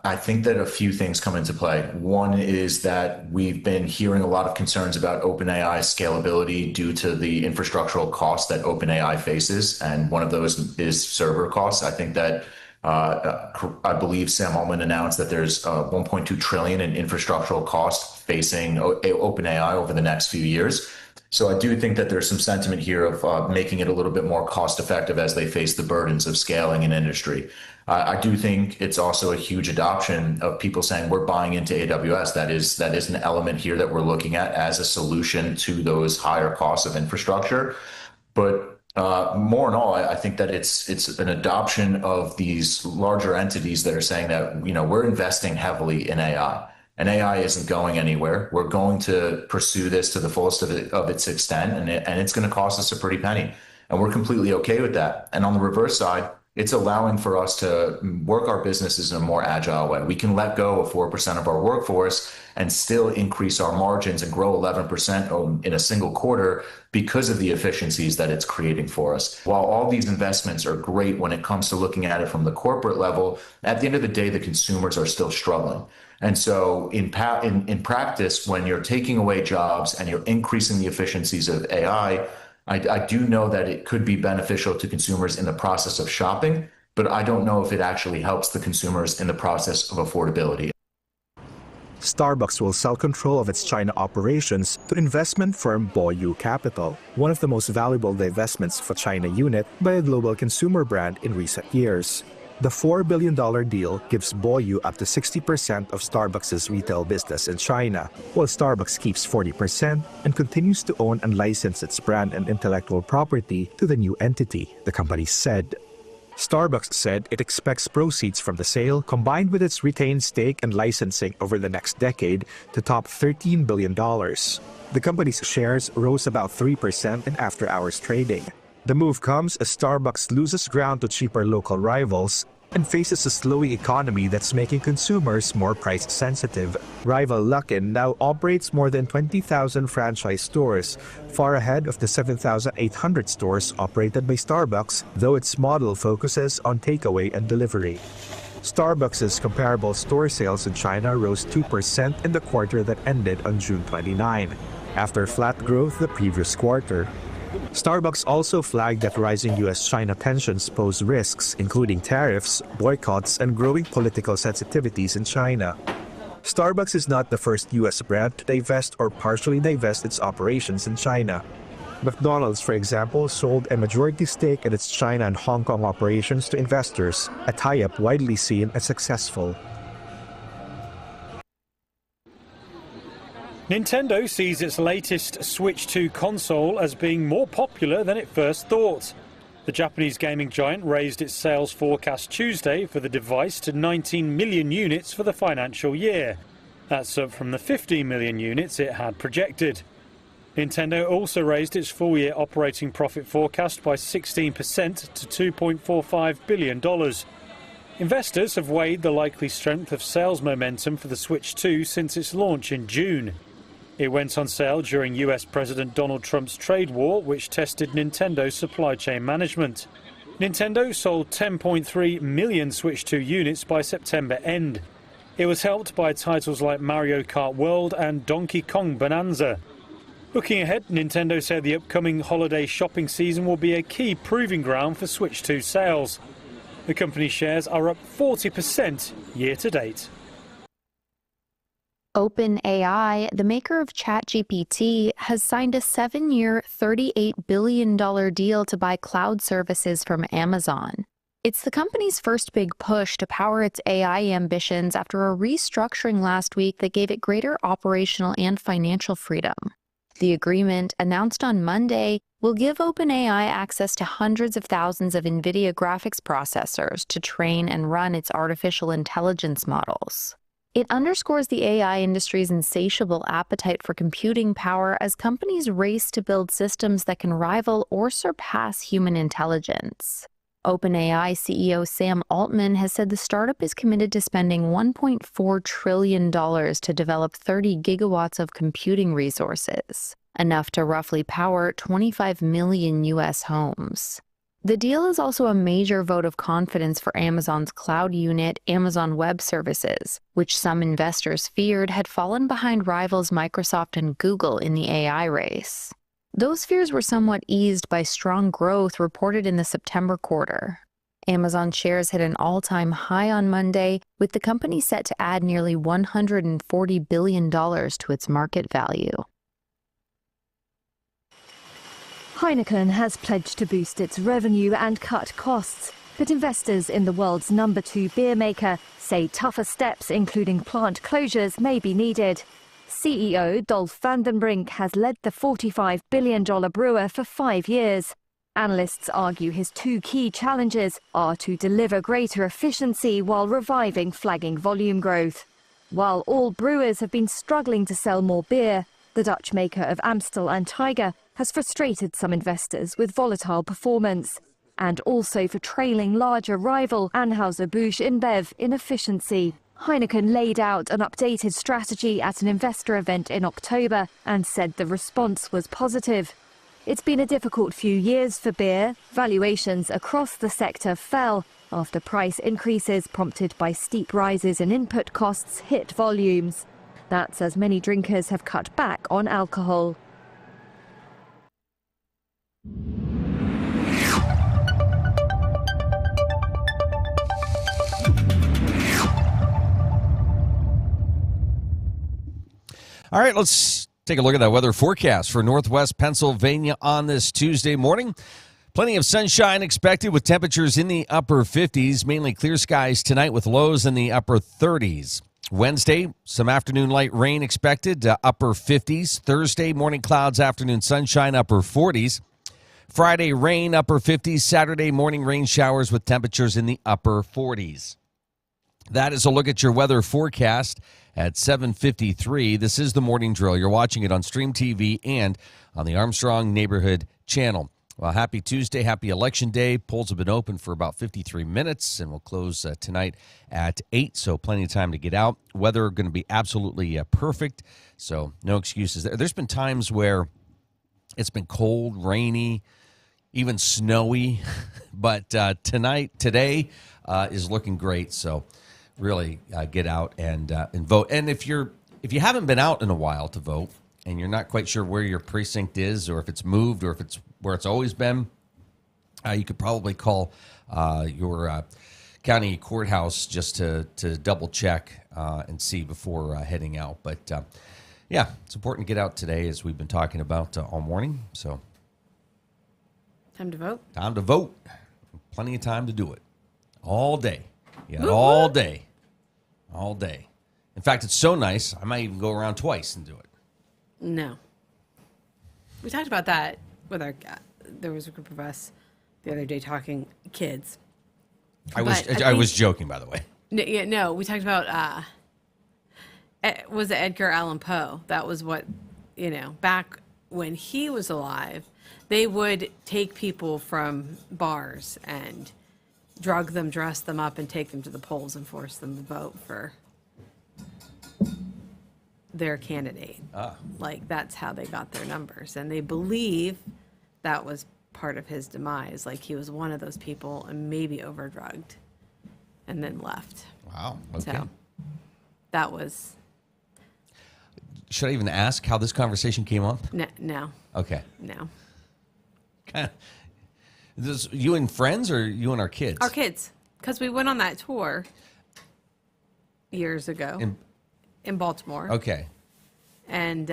I think that a few things come into play. One is that we've been hearing a lot of concerns about OpenAI scalability due to the infrastructural costs that OpenAI faces, and one of those is server costs. I think that I believe Sam Altman announced that there's 1.2 trillion in infrastructural costs facing OpenAI over the next few years. So I do think that there's some sentiment here of making it a little bit more cost effective as they face the burdens of scaling an industry. I do think it's also a huge adoption of people saying we're buying into AWS. That is an element here that we're looking at as a solution to those higher costs of infrastructure. But more in all, I think that it's an adoption of these larger entities that are saying that, we're investing heavily in AI. And AI isn't going anywhere. We're going to pursue this to the fullest of its extent, and it's going to cost us a pretty penny. And we're completely okay with that. And on the reverse side, it's allowing for us to work our businesses in a more agile way. We can let go of 4% of our workforce and still increase our margins and grow 11% in a single quarter because of the efficiencies that it's creating for us. While all these investments are great when it comes to looking at it from the corporate level, at the end of the day, the consumers are still struggling. And so in practice, when you're taking away jobs and you're increasing the efficiencies of AI, I do know that it could be beneficial to consumers in the process of shopping, but I don't know if it actually helps the consumers in the process of affordability. Starbucks will sell control of its China operations to investment firm Boyu Capital, one of the most valuable divestments for China unit by a global consumer brand in recent years. The $4 billion deal gives Boyu up to 60% of Starbucks' retail business in China, while Starbucks keeps 40% and continues to own and license its brand and intellectual property to the new entity, the company said. Starbucks said it expects proceeds from the sale, combined with its retained stake and licensing over the next decade, to top $13 billion. The company's shares rose about 3% in after-hours trading. The move comes as Starbucks loses ground to cheaper local rivals and faces a slowing economy that's making consumers more price-sensitive. Rival Luckin now operates more than 20,000 franchise stores, far ahead of the 7,800 stores operated by Starbucks, though its model focuses on takeaway and delivery. Starbucks' comparable store sales in China rose 2% in the quarter that ended on June 29, after flat growth the previous quarter. Starbucks also flagged that rising U.S.-China tensions pose risks, including tariffs, boycotts, and growing political sensitivities in China. Starbucks is not the first U.S. brand to divest or partially divest its operations in China. McDonald's, for example, sold a majority stake in its China and Hong Kong operations to investors, a tie-up widely seen as successful. Nintendo sees its latest Switch 2 console as being more popular than it first thought. The Japanese gaming giant raised its sales forecast Tuesday for the device to 19 million units for the financial year. That's up from the 15 million units it had projected. Nintendo also raised its full-year operating profit forecast by 16% to $2.45 billion. Investors have weighed the likely strength of sales momentum for the Switch 2 since its launch in June. It went on sale during US President Donald Trump's trade war, which tested Nintendo's supply chain management. Nintendo sold 10.3 million Switch 2 units by September end. It was helped by titles like Mario Kart World and Donkey Kong Bonanza. Looking ahead, Nintendo said the upcoming holiday shopping season will be a key proving ground for Switch 2 sales. The company's shares are up 40% year to date. OpenAI, the maker of ChatGPT, has signed a 7-year, $38 billion deal to buy cloud services from Amazon. It's the company's first big push to power its AI ambitions after a restructuring last week that gave it greater operational and financial freedom. The agreement, announced on Monday, will give OpenAI access to hundreds of thousands of NVIDIA graphics processors to train and run its artificial intelligence models. It underscores the AI industry's insatiable appetite for computing power as companies race to build systems that can rival or surpass human intelligence. OpenAI CEO Sam Altman has said the startup is committed to spending $1.4 trillion to develop 30 gigawatts of computing resources, enough to roughly power 25 million U.S. homes. The deal is also a major vote of confidence for Amazon's cloud unit, Amazon Web Services, which some investors feared had fallen behind rivals Microsoft and Google in the AI race. Those fears were somewhat eased by strong growth reported in the September quarter. Amazon shares hit an all-time high on Monday, with the company set to add nearly $140 billion to its market value. Heineken has pledged to boost its revenue and cut costs, but investors in the world's number 2 beer maker say tougher steps, including plant closures, may be needed. CEO Dolf van den Brink has led the $45 billion brewer for 5 years. Analysts argue his 2 key challenges are to deliver greater efficiency while reviving flagging volume growth. While all brewers have been struggling to sell more beer, the Dutch maker of Amstel and Tiger has frustrated some investors with volatile performance, and also for trailing larger rival Anheuser-Busch InBev in efficiency. Heineken laid out an updated strategy at an investor event in October and said the response was positive. It's been a difficult few years for beer. Valuations across the sector fell after price increases prompted by steep rises in input costs hit volumes. That's as many drinkers have cut back on alcohol. All right, let's take a look at that weather forecast for Northwest Pennsylvania on this Tuesday morning. Plenty of sunshine expected with temperatures in the upper 50s, mainly clear skies tonight with lows in the upper 30s. Wednesday, some afternoon light rain expected, upper 50s. Thursday, morning clouds, afternoon sunshine, upper 40s. Friday, rain, upper 50s. Saturday, morning rain showers with temperatures in the upper 40s. That is a look at your weather forecast at 7:53. This is the Morning Drill. You're watching it on Stream TV and on the Armstrong Neighborhood Channel. Well, happy Tuesday, happy Election Day. Polls have been open for about 53 minutes, and we'll close tonight at 8, so plenty of time to get out. Weather going to be absolutely perfect, so no excuses there. There's been times where it's been cold, rainy, even snowy, but today is looking great, so really get out and vote. And if you haven't been out in a while to vote and you're not quite sure where your precinct is or if it's moved or if it's where it's always been, you could probably call your county courthouse just to double check and see before heading out. But yeah, it's important to get out today, as we've been talking about all morning. So time to vote. Time to vote. Plenty of time to do it. All day. Yeah, all day. All day. In fact, it's so nice, I might even go around twice and do it. No. We talked about that with there was a group of us the other day talking kids. I was joking, by the way. No, we talked about, was it Edgar Allan Poe? That was what, back when he was alive, they would take people from bars and drug them, dress them up, and take them to the polls and force them to vote for their candidate. Like, that's how they got their numbers. And they believe that was part of his demise. Like, he was one of those people and maybe overdrugged and then left. Wow. Okay. So that was... Should I even ask how this conversation came up? No. Okay. No. This you and friends or you and our kids? Our kids. Because we went on that tour years ago in Baltimore. Okay. And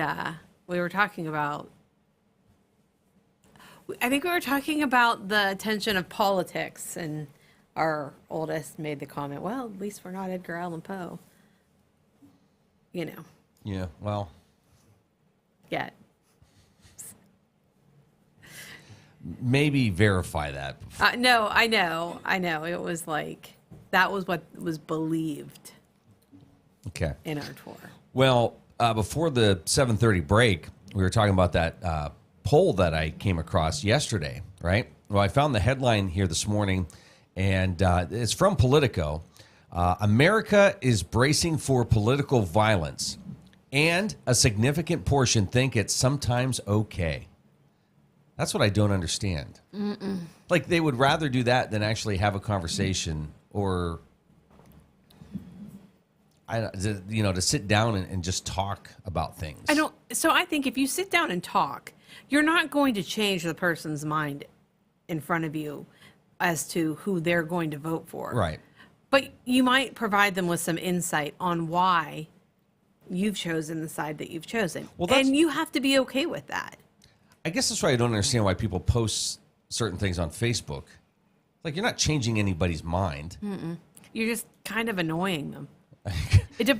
we were talking about... I think we were talking about the attention of politics, and our oldest made the comment, well, at least we're not Edgar Allan Poe. Yeah, well. Yet. Maybe verify that. No, I know. It was like, that was what was believed. Okay. In our tour. Well, before the 7:30 break, we were talking about that poll that I came across yesterday, right? Well, I found the headline here this morning, and it's from Politico. America is bracing for political violence, and a significant portion think it's sometimes okay. That's what I don't understand. Mm-mm. Like, they would rather do that than actually have a conversation or, to sit down and just talk about things. So I think if you sit down and talk, you're not going to change the person's mind in front of you as to who they're going to vote for. Right. But you might provide them with some insight on why you've chosen the side that you've chosen. And you have to be okay with that. I guess that's why I don't understand why people post certain things on Facebook. Like, you're not changing anybody's mind. Mm-mm. You're just kind of annoying them. It's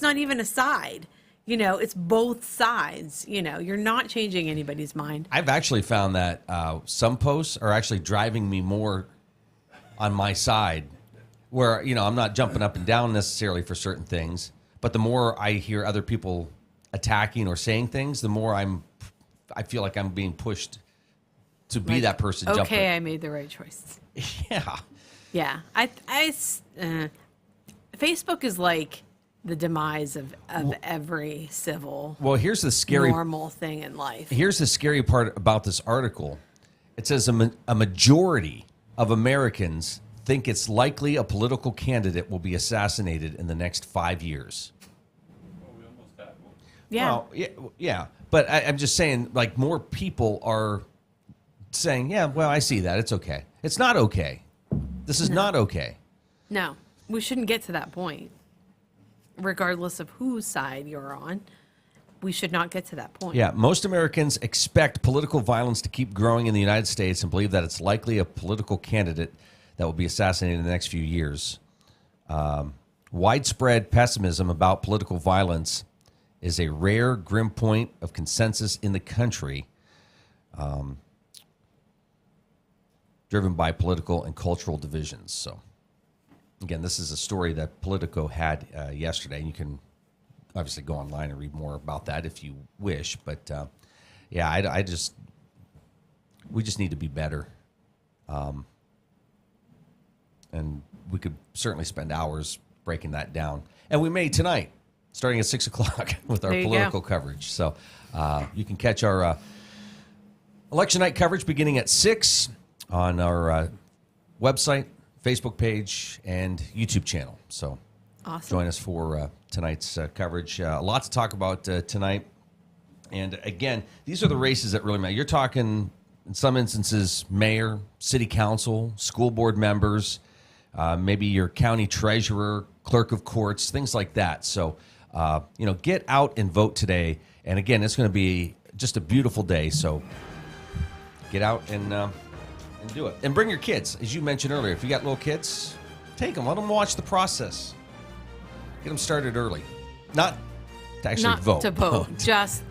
not even a side. It's both sides. You're not changing anybody's mind. I've actually found that some posts are actually driving me more on my side, where, I'm not jumping up and down necessarily for certain things, but the more I hear other people attacking or saying things, the more I feel like I'm being pushed to be that person. Okay, I made the right choice. Yeah. Yeah. Facebook is like the demise of every civil. Well, here's the scary normal thing in life. Here's the scary part about this article. It says a majority of Americans think it's likely a political candidate will be assassinated in the next 5 years. Yeah. Well, yeah. But I'm just saying, like, more people are saying, yeah, well, I see that. It's okay. It's not okay. This is not okay. No, we shouldn't get to that point. Regardless of whose side you're on, we should not get to that point. Yeah, most Americans expect political violence to keep growing in the United States and believe that it's likely a political candidate that will be assassinated in the next few years. Widespread pessimism about political violence is a rare, grim point of consensus in the country, driven by political and cultural divisions. So, again, this is a story that Politico had yesterday, and you can obviously go online and read more about that if you wish. But yeah, we just need to be better, and we could certainly spend hours breaking that down, and we may tonight, starting at 6 o'clock with our political coverage. So you can catch our election night coverage beginning at 6 on our website, Facebook page, and YouTube channel. So awesome. Join us for tonight's coverage. A lot to talk about tonight. And again, these are the races that really matter. You're talking, in some instances, mayor, city council, school board members, maybe your county treasurer, clerk of courts, things like that. So, get out and vote today. And again, it's going to be just a beautiful day. So get out and do it. And bring your kids. As you mentioned earlier, if you got little kids, take them. Let them watch the process. Get them started early. Not to actually Not vote. to vote, just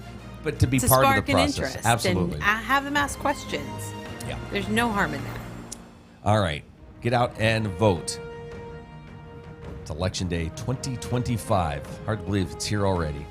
but to be to part spark of the an process. interest Absolutely. and have them ask questions. Yeah. There's no harm in that. All right. Get out and vote. It's Election Day 2025. Hard to believe it's here already.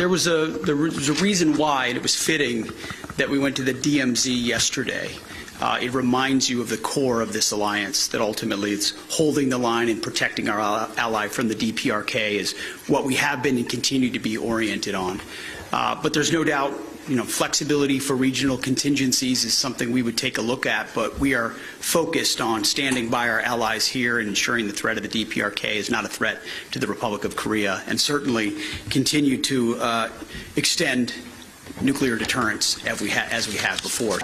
There was a reason why, and it was fitting that we went to the DMZ yesterday. It reminds you of the core of this alliance, that ultimately it's holding the line and protecting our ally from the DPRK is what we have been and continue to be oriented on. But there's no doubt, flexibility for regional contingencies is something we would take a look at, but we are focused on standing by our allies here and ensuring the threat of the DPRK is not a threat to the Republic of Korea, and certainly continue to extend nuclear deterrence as we have before.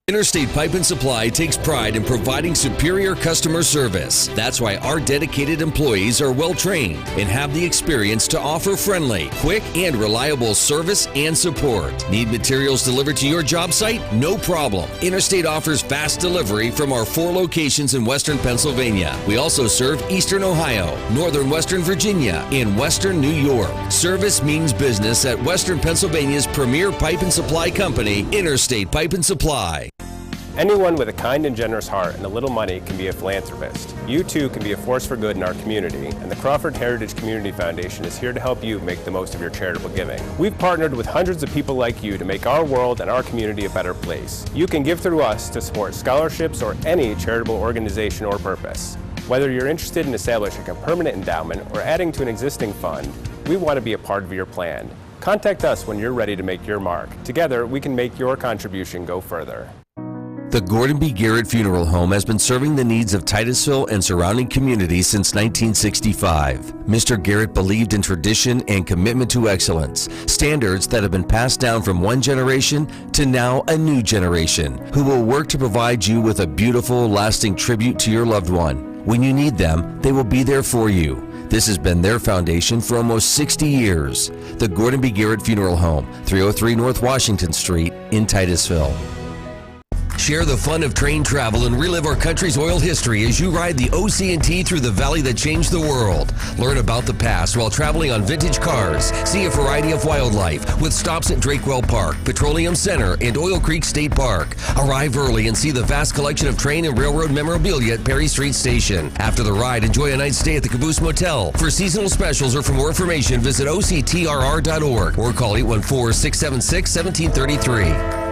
Interstate Pipe and Supply takes pride in providing superior customer service. That's why our dedicated employees are well trained and have the experience to offer friendly, quick, and reliable service and support. Need materials delivered to your job site? No problem. Interstate offers fast delivery from our 4 locations in Western Pennsylvania. We also serve Eastern Ohio, Northern Western Virginia, and Western New York. Service means business at Western Pennsylvania's premier pipe and supply company, Interstate Pipe and Supply. Anyone with a kind and generous heart and a little money can be a philanthropist. You too can be a force for good in our community, and the Crawford Heritage Community Foundation is here to help you make the most of your charitable giving. We've partnered with hundreds of people like you to make our world and our community a better place. You can give through us to support scholarships or any charitable organization or purpose. Whether you're interested in establishing a permanent endowment or adding to an existing fund, we want to be a part of your plan. Contact us when you're ready to make your mark. Together, we can make your contribution go further. The Gordon B. Garrett Funeral Home has been serving the needs of Titusville and surrounding communities since 1965. Mr. Garrett believed in tradition and commitment to excellence, standards that have been passed down from one generation to now a new generation, who will work to provide you with a beautiful, lasting tribute to your loved one. When you need them, they will be there for you. This has been their foundation for almost 60 years. The Gordon B. Garrett Funeral Home, 303 North Washington Street in Titusville. Share the fun of train travel and relive our country's oil history as you ride the OC&T through the valley that changed the world. Learn about the past while traveling on vintage cars. See a variety of wildlife with stops at Drakewell Park, Petroleum Center, and Oil Creek State Park. Arrive early and see the vast collection of train and railroad memorabilia at Perry Street Station. After the ride, enjoy a night's stay at the Caboose Motel. For seasonal specials or for more information, visit octrr.org or call 814-676-1733.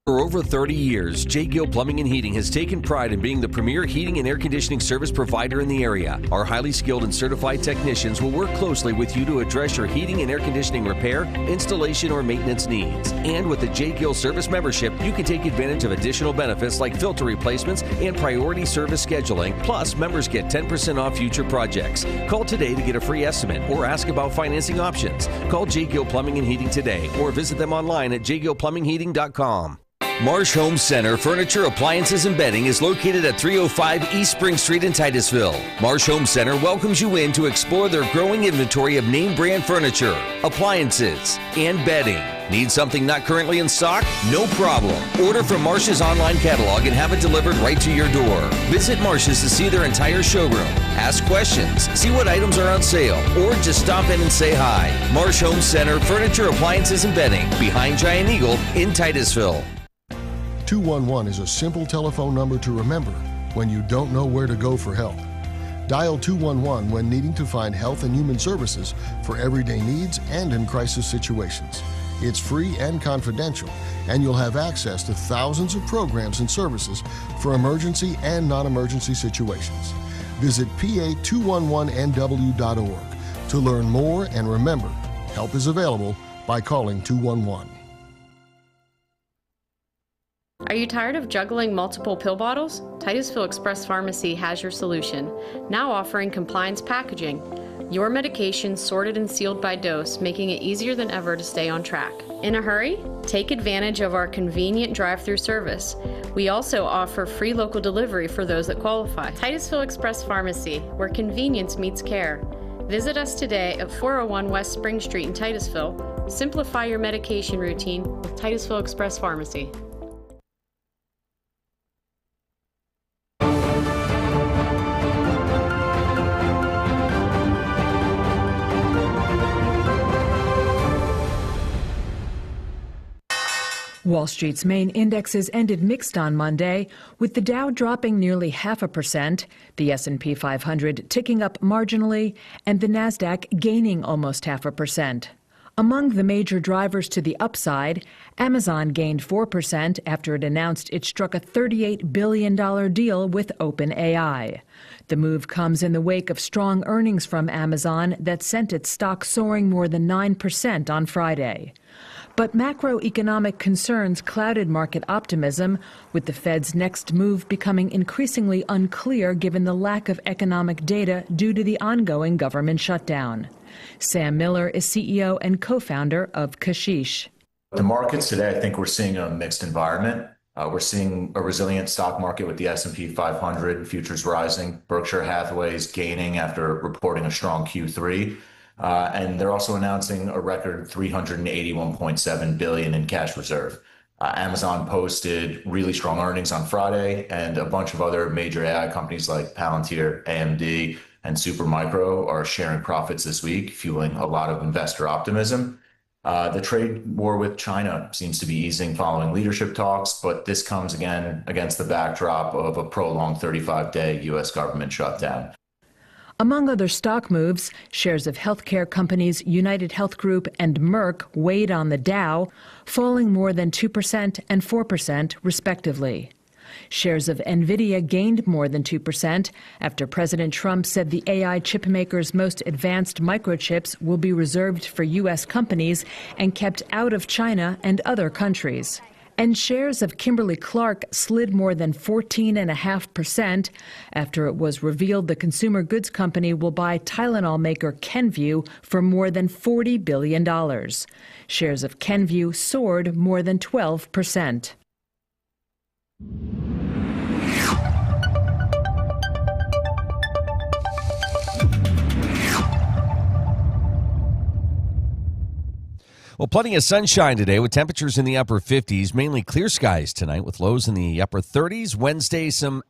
For over 30 years, J. Gill Plumbing and Heating has taken pride in being the premier heating and air conditioning service provider in the area. Our highly skilled and certified technicians will work closely with you to address your heating and air conditioning repair, installation, or maintenance needs. And with the J. Gill Service membership, you can take advantage of additional benefits like filter replacements and priority service scheduling. Plus, members get 10% off future projects. Call today to get a free estimate or ask about financing options. Call J. Gill Plumbing and Heating today or visit them online at jgillplumbingheating.com. Marsh Home Center Furniture, Appliances, and Bedding is located at 305 East Spring Street in Titusville. Marsh Home Center welcomes you in to explore their growing inventory of name brand furniture, appliances, and bedding. Need something not currently in stock? No problem. Order from Marsh's online catalog and have it delivered right to your door. Visit Marsh's to see their entire showroom. Ask questions, see what items are on sale, or just stop in and say hi. Marsh Home Center Furniture, Appliances, and Bedding, behind Giant Eagle in Titusville. 211 is a simple telephone number to remember when you don't know where to go for help. Dial 211 when needing to find health and human services for everyday needs and in crisis situations. It's free and confidential, and you'll have access to thousands of programs and services for emergency and non-emergency situations. Visit pa211nw.org to learn more, and remember, help is available by calling 211. Are you tired of juggling multiple pill bottles? Titusville Express Pharmacy has your solution, now offering compliance packaging. Your medication sorted and sealed by dose, making it easier than ever to stay on track. In a hurry? Take advantage of our convenient drive-through service. We also offer free local delivery for those that qualify. Titusville Express Pharmacy, where convenience meets care. Visit us today at 401 West Spring Street in Titusville. Simplify your medication routine with Titusville Express Pharmacy. Wall Street's main indexes ended mixed on Monday, with the Dow dropping nearly 0.5%, the S&P 500 ticking up marginally, and the Nasdaq gaining almost 0.5%. Among the major drivers to the upside, Amazon gained 4% after it announced it struck a $38 billion deal with OpenAI. The move comes in the wake of strong earnings from Amazon that sent its stock soaring more than 9% on Friday. But macroeconomic concerns clouded market optimism, with the Fed's next move becoming increasingly unclear given the lack of economic data due to the ongoing government shutdown. Sam Miller is CEO and co-founder of Kashish. The markets today, I think we're seeing a mixed environment. We're seeing a resilient stock market with the S&P 500 futures rising. Berkshire Hathaway is gaining after reporting a strong Q3. And they're also announcing a record $381.7 billion in cash reserve. Amazon posted really strong earnings on Friday, and a bunch of other major AI companies like Palantir, AMD, and Supermicro are sharing profits this week, fueling a lot of investor optimism. The trade war with China seems to be easing following leadership talks, but this comes again against the backdrop of a prolonged 35-day U.S. government shutdown. Among other stock moves, shares of healthcare companies United Health Group and Merck weighed on the Dow, falling more than 2% and 4%, respectively. Shares of NVIDIA gained more than 2% after President Trump said the AI chip maker's most advanced microchips will be reserved for U.S. companies and kept out of China and other countries. And shares of Kimberly-Clark slid more than 14.5% after it was revealed the consumer goods company will buy Tylenol maker Kenvue for more than $40 billion. Shares of Kenvue soared more than 12%. Well, plenty of sunshine today with temperatures in the upper 50s, mainly clear skies tonight with lows in the upper 30s. Wednesday, some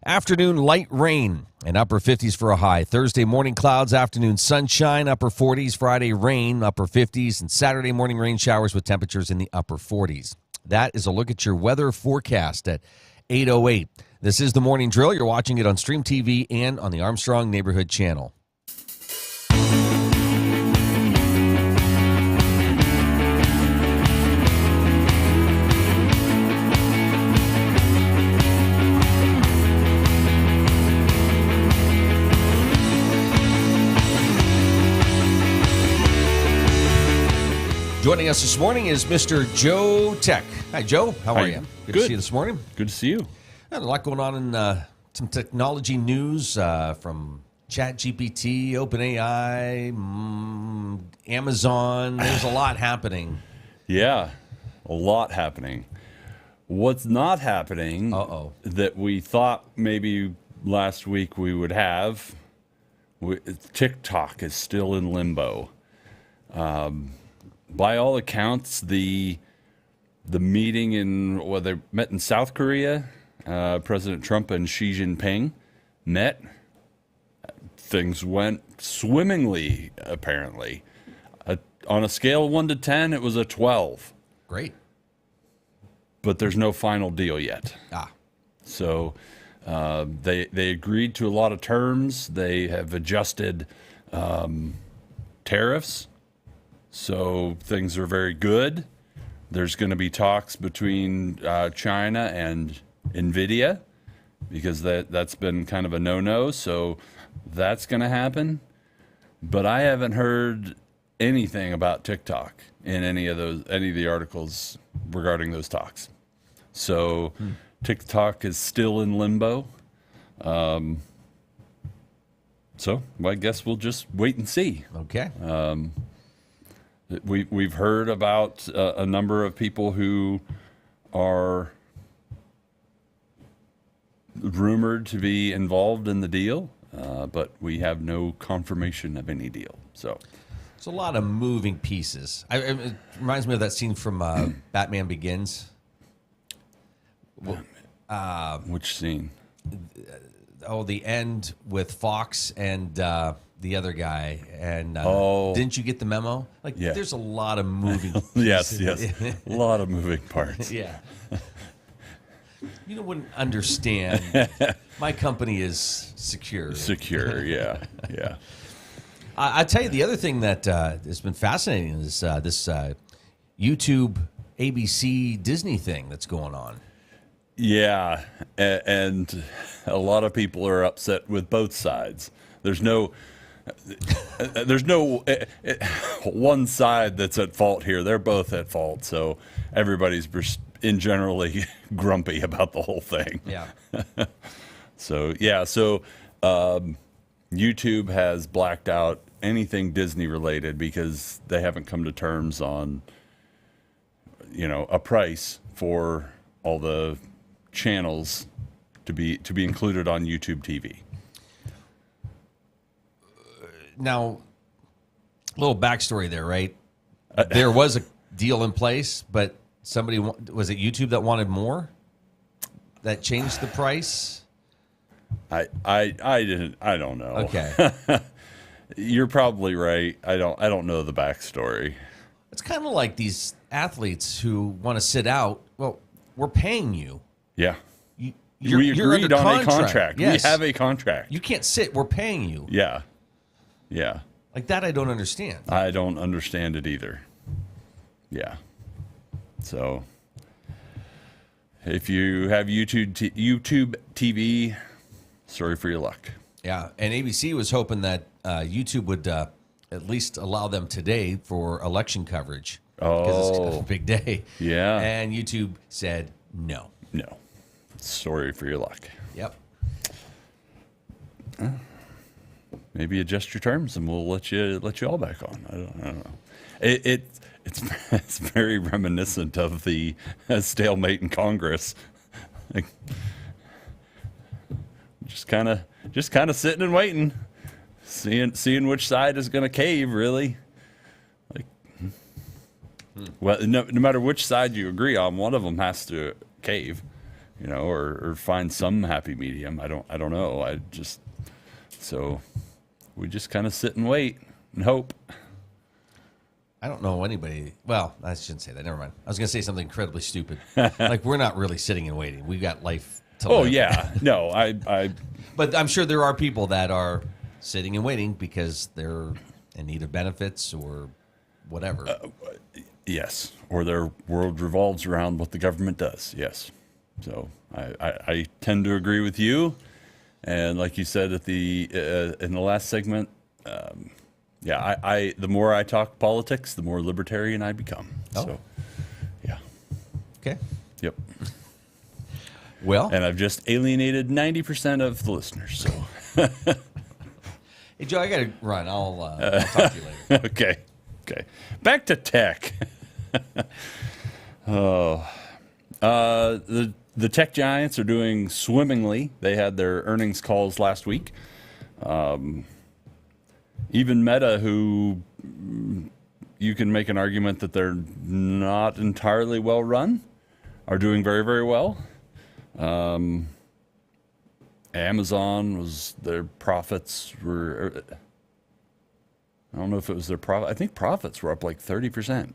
afternoon light rain and upper 50s for a high. Thursday, morning clouds, afternoon sunshine, upper 40s. Friday, rain, upper 50s. And Saturday, morning rain showers with temperatures in the upper 40s. That is a look at your weather forecast at 8:08. This is the Morning Drill. You're watching it on Stream TV and on the Armstrong Neighborhood Channel. Joining us this morning is Mr. Joe Tech. Hi, Joe. How are you? Good to see you this morning. Good to see you. Got a lot going on in some technology news from ChatGPT, OpenAI, Amazon. There's a lot happening. Yeah, a lot happening. What's not happening that we thought maybe last week we would have, TikTok is still in limbo. By all accounts, the meeting they met in South Korea, President Trump and Xi Jinping met. Things went swimmingly, apparently. On a scale of 1 to 10, it was a 12. Great. But there's no final deal yet. So they agreed to a lot of terms. They have adjusted tariffs. So things are very good. There's going to be talks between China and NVIDIA because that's been kind of a no-no. So that's going to happen. But I haven't heard anything about TikTok in any of the articles regarding those talks. So TikTok is still in limbo. So I guess we'll just wait and see. Okay. We've heard about a number of people who are rumored to be involved in the deal, but we have no confirmation of any deal. So there's a lot of moving pieces. It reminds me of that scene from Batman Begins. Which scene? The end with Fox and the other guy. And didn't you get the memo? There's a lot of moving pieces. Yes. A lot of moving parts. Yeah. You wouldn't understand. My company is secure. Secure, yeah. I tell you, the other thing that has been fascinating is this YouTube, ABC, Disney thing that's going on. Yeah, and a lot of people are upset with both sides. There's no one side that's at fault here. They're both at fault. So everybody's in generally grumpy about the whole thing. Yeah. So YouTube has blacked out anything Disney related because they haven't come to terms on, a price for all the channels to be included on YouTube TV. Now, a little backstory there, right? There was a deal in place, but was it YouTube that wanted more? That changed the price? I don't know. Okay. You're probably right. I don't know the backstory. It's kind of like these athletes who want to sit out. Well, we're paying you. Yeah. We agreed on a contract. Yes. We have a contract. You can't sit. We're paying you. Yeah. Yeah. Like that, I don't understand. I don't understand it either. Yeah. So if you have YouTube TV, sorry for your luck. Yeah. And ABC was hoping that YouTube would at least allow them today for election coverage. because it's a big day. Yeah. And YouTube said no. No. Sorry for your luck. Yep. Maybe adjust your terms and we'll let you all back on. I don't know. It's very reminiscent of the stalemate in Congress. Like, just kind of sitting and waiting, seeing which side is going to cave. Really, like, well, no matter which side you agree on, one of them has to cave, or find some happy medium. I don't know. So we just kind of sit and wait and hope. I don't know anybody. Well, I shouldn't say that. Never mind. I was going to say something incredibly stupid. Like, we're not really sitting and waiting. We've got life to live. Oh, yeah. No, But I'm sure there are people that are sitting and waiting because they're in need of benefits or whatever. Yes. Or their world revolves around what the government does. Yes. So I tend to agree with you. And like you said in the last segment, the more I talk politics, the more libertarian I become. Oh. So, yeah. Okay. Yep. Well. And I've just alienated 90% of the listeners. So. Hey, Joe, I got to run. I'll talk to you later. Okay. Back to tech. The tech giants are doing swimmingly. They had their earnings calls last week. Even Meta, who you can make an argument that they're not entirely well run, are doing very, very well. Amazon their profits were, I don't know if it was their profit. I think profits were up like 30%.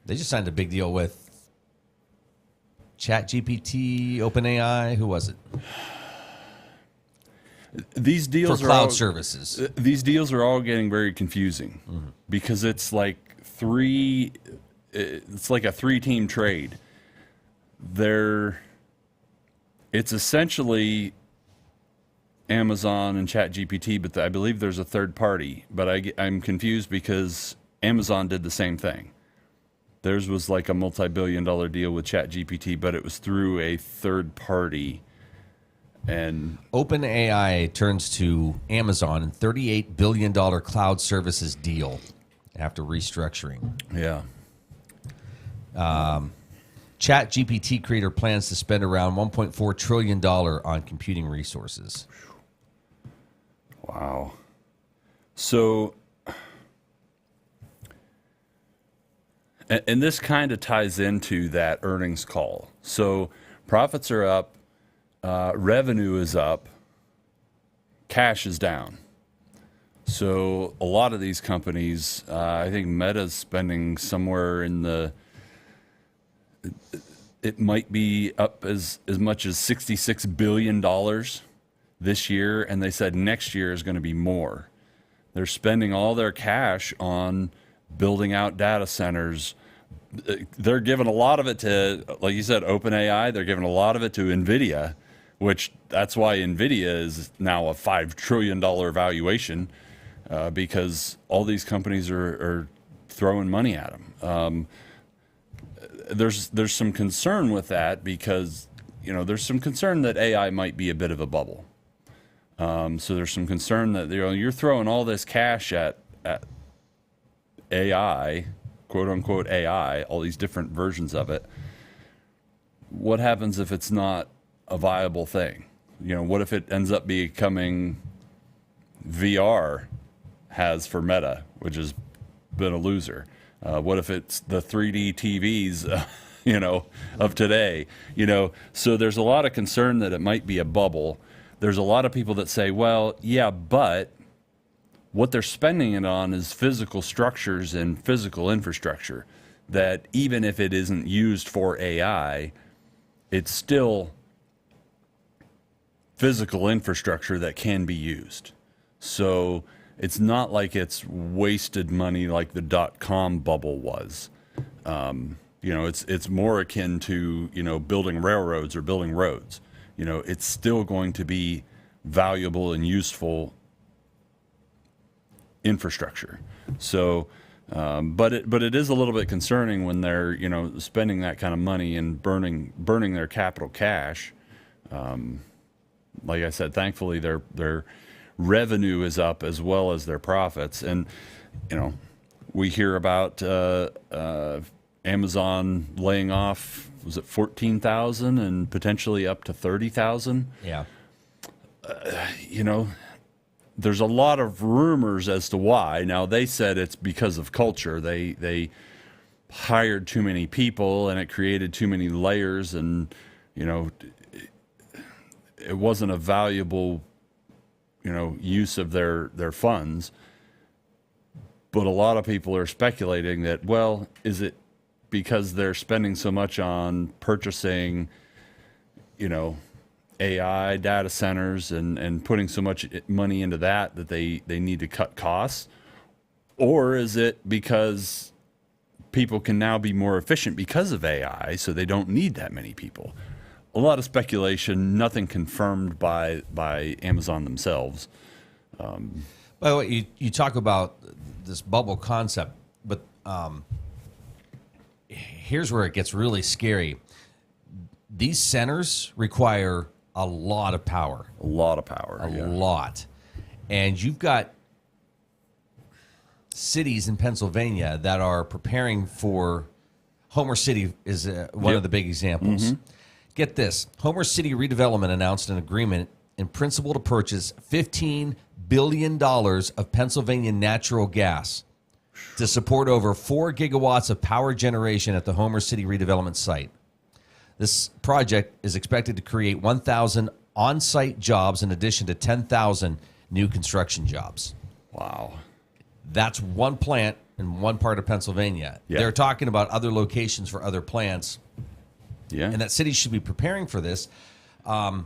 They just signed a big deal with ChatGPT, OpenAI. Who was it? These deals for cloud services. These deals are all getting very confusing because it's like it's like a 3-team trade. It's essentially Amazon and ChatGPT, but I believe there's a third party. But I'm confused because Amazon did the same thing. Theirs was like a multi-billion-dollar deal with ChatGPT, but it was through a third party. And OpenAI turns to Amazon in $38 billion cloud services deal after restructuring. Yeah. ChatGPT creator plans to spend around $1.4 trillion on computing resources. Wow. So, and this kind of ties into that earnings call. So profits are up, revenue is up, cash is down. So a lot of these companies, I think Meta's spending somewhere in it might be up as much as $66 billion this year, and they said next year is going to be more. They're spending all their cash on building out data centers. They're giving a lot of it to, like you said, OpenAI. They're giving a lot of it to NVIDIA, which that's why NVIDIA is now a $5 trillion valuation because all these companies are throwing money at them. There's some concern with that because, there's some concern that AI might be a bit of a bubble. So there's some concern that you're throwing all this cash at AI, quote unquote AI, all these different versions of it. What happens if it's not a viable thing? What if it ends up becoming VR has for Meta, which has been a loser? What if it's the 3D TVs, of today? So there's a lot of concern that it might be a bubble. There's a lot of people that say, well, yeah, but what they're spending it on is physical structures and physical infrastructure that even if it isn't used for AI, it's still physical infrastructure that can be used. So it's not like it's wasted money like the .com bubble was. It's more akin to, building railroads or building roads. It's still going to be valuable and useful infrastructure. So But it is a little bit concerning when they're spending that kind of money and burning their capital cash. Like I said, thankfully their revenue is up as well as their profits, and we hear about Amazon laying off, was it 14,000 and potentially up to 30,000? Yeah. There's a lot of rumors as to why. Now, they said it's because of culture. They hired too many people and it created too many layers, and it wasn't a valuable use of their funds. But a lot of people are speculating that, well, is it because they're spending so much on purchasing AI data centers and putting so much money into that they need to cut costs? Or is it because people can now be more efficient because of AI, so they don't need that many people? A lot of speculation, nothing confirmed by Amazon themselves. By the way, you talk about this bubble concept, but here's where it gets really scary. These centers require a lot of power. A lot of power. A lot. And you've got cities in Pennsylvania that are preparing for, Homer City is one of the big examples. Mm-hmm. Get this. Homer City Redevelopment announced an agreement in principle to purchase $15 billion of Pennsylvania natural gas to support over 4 gigawatts of power generation at the Homer City redevelopment site. This project is expected to create 1,000 on-site jobs in addition to 10,000 new construction jobs. Wow. That's one plant in one part of Pennsylvania. Yeah. They're talking about other locations for other plants. Yeah. And that cities should be preparing for this. Not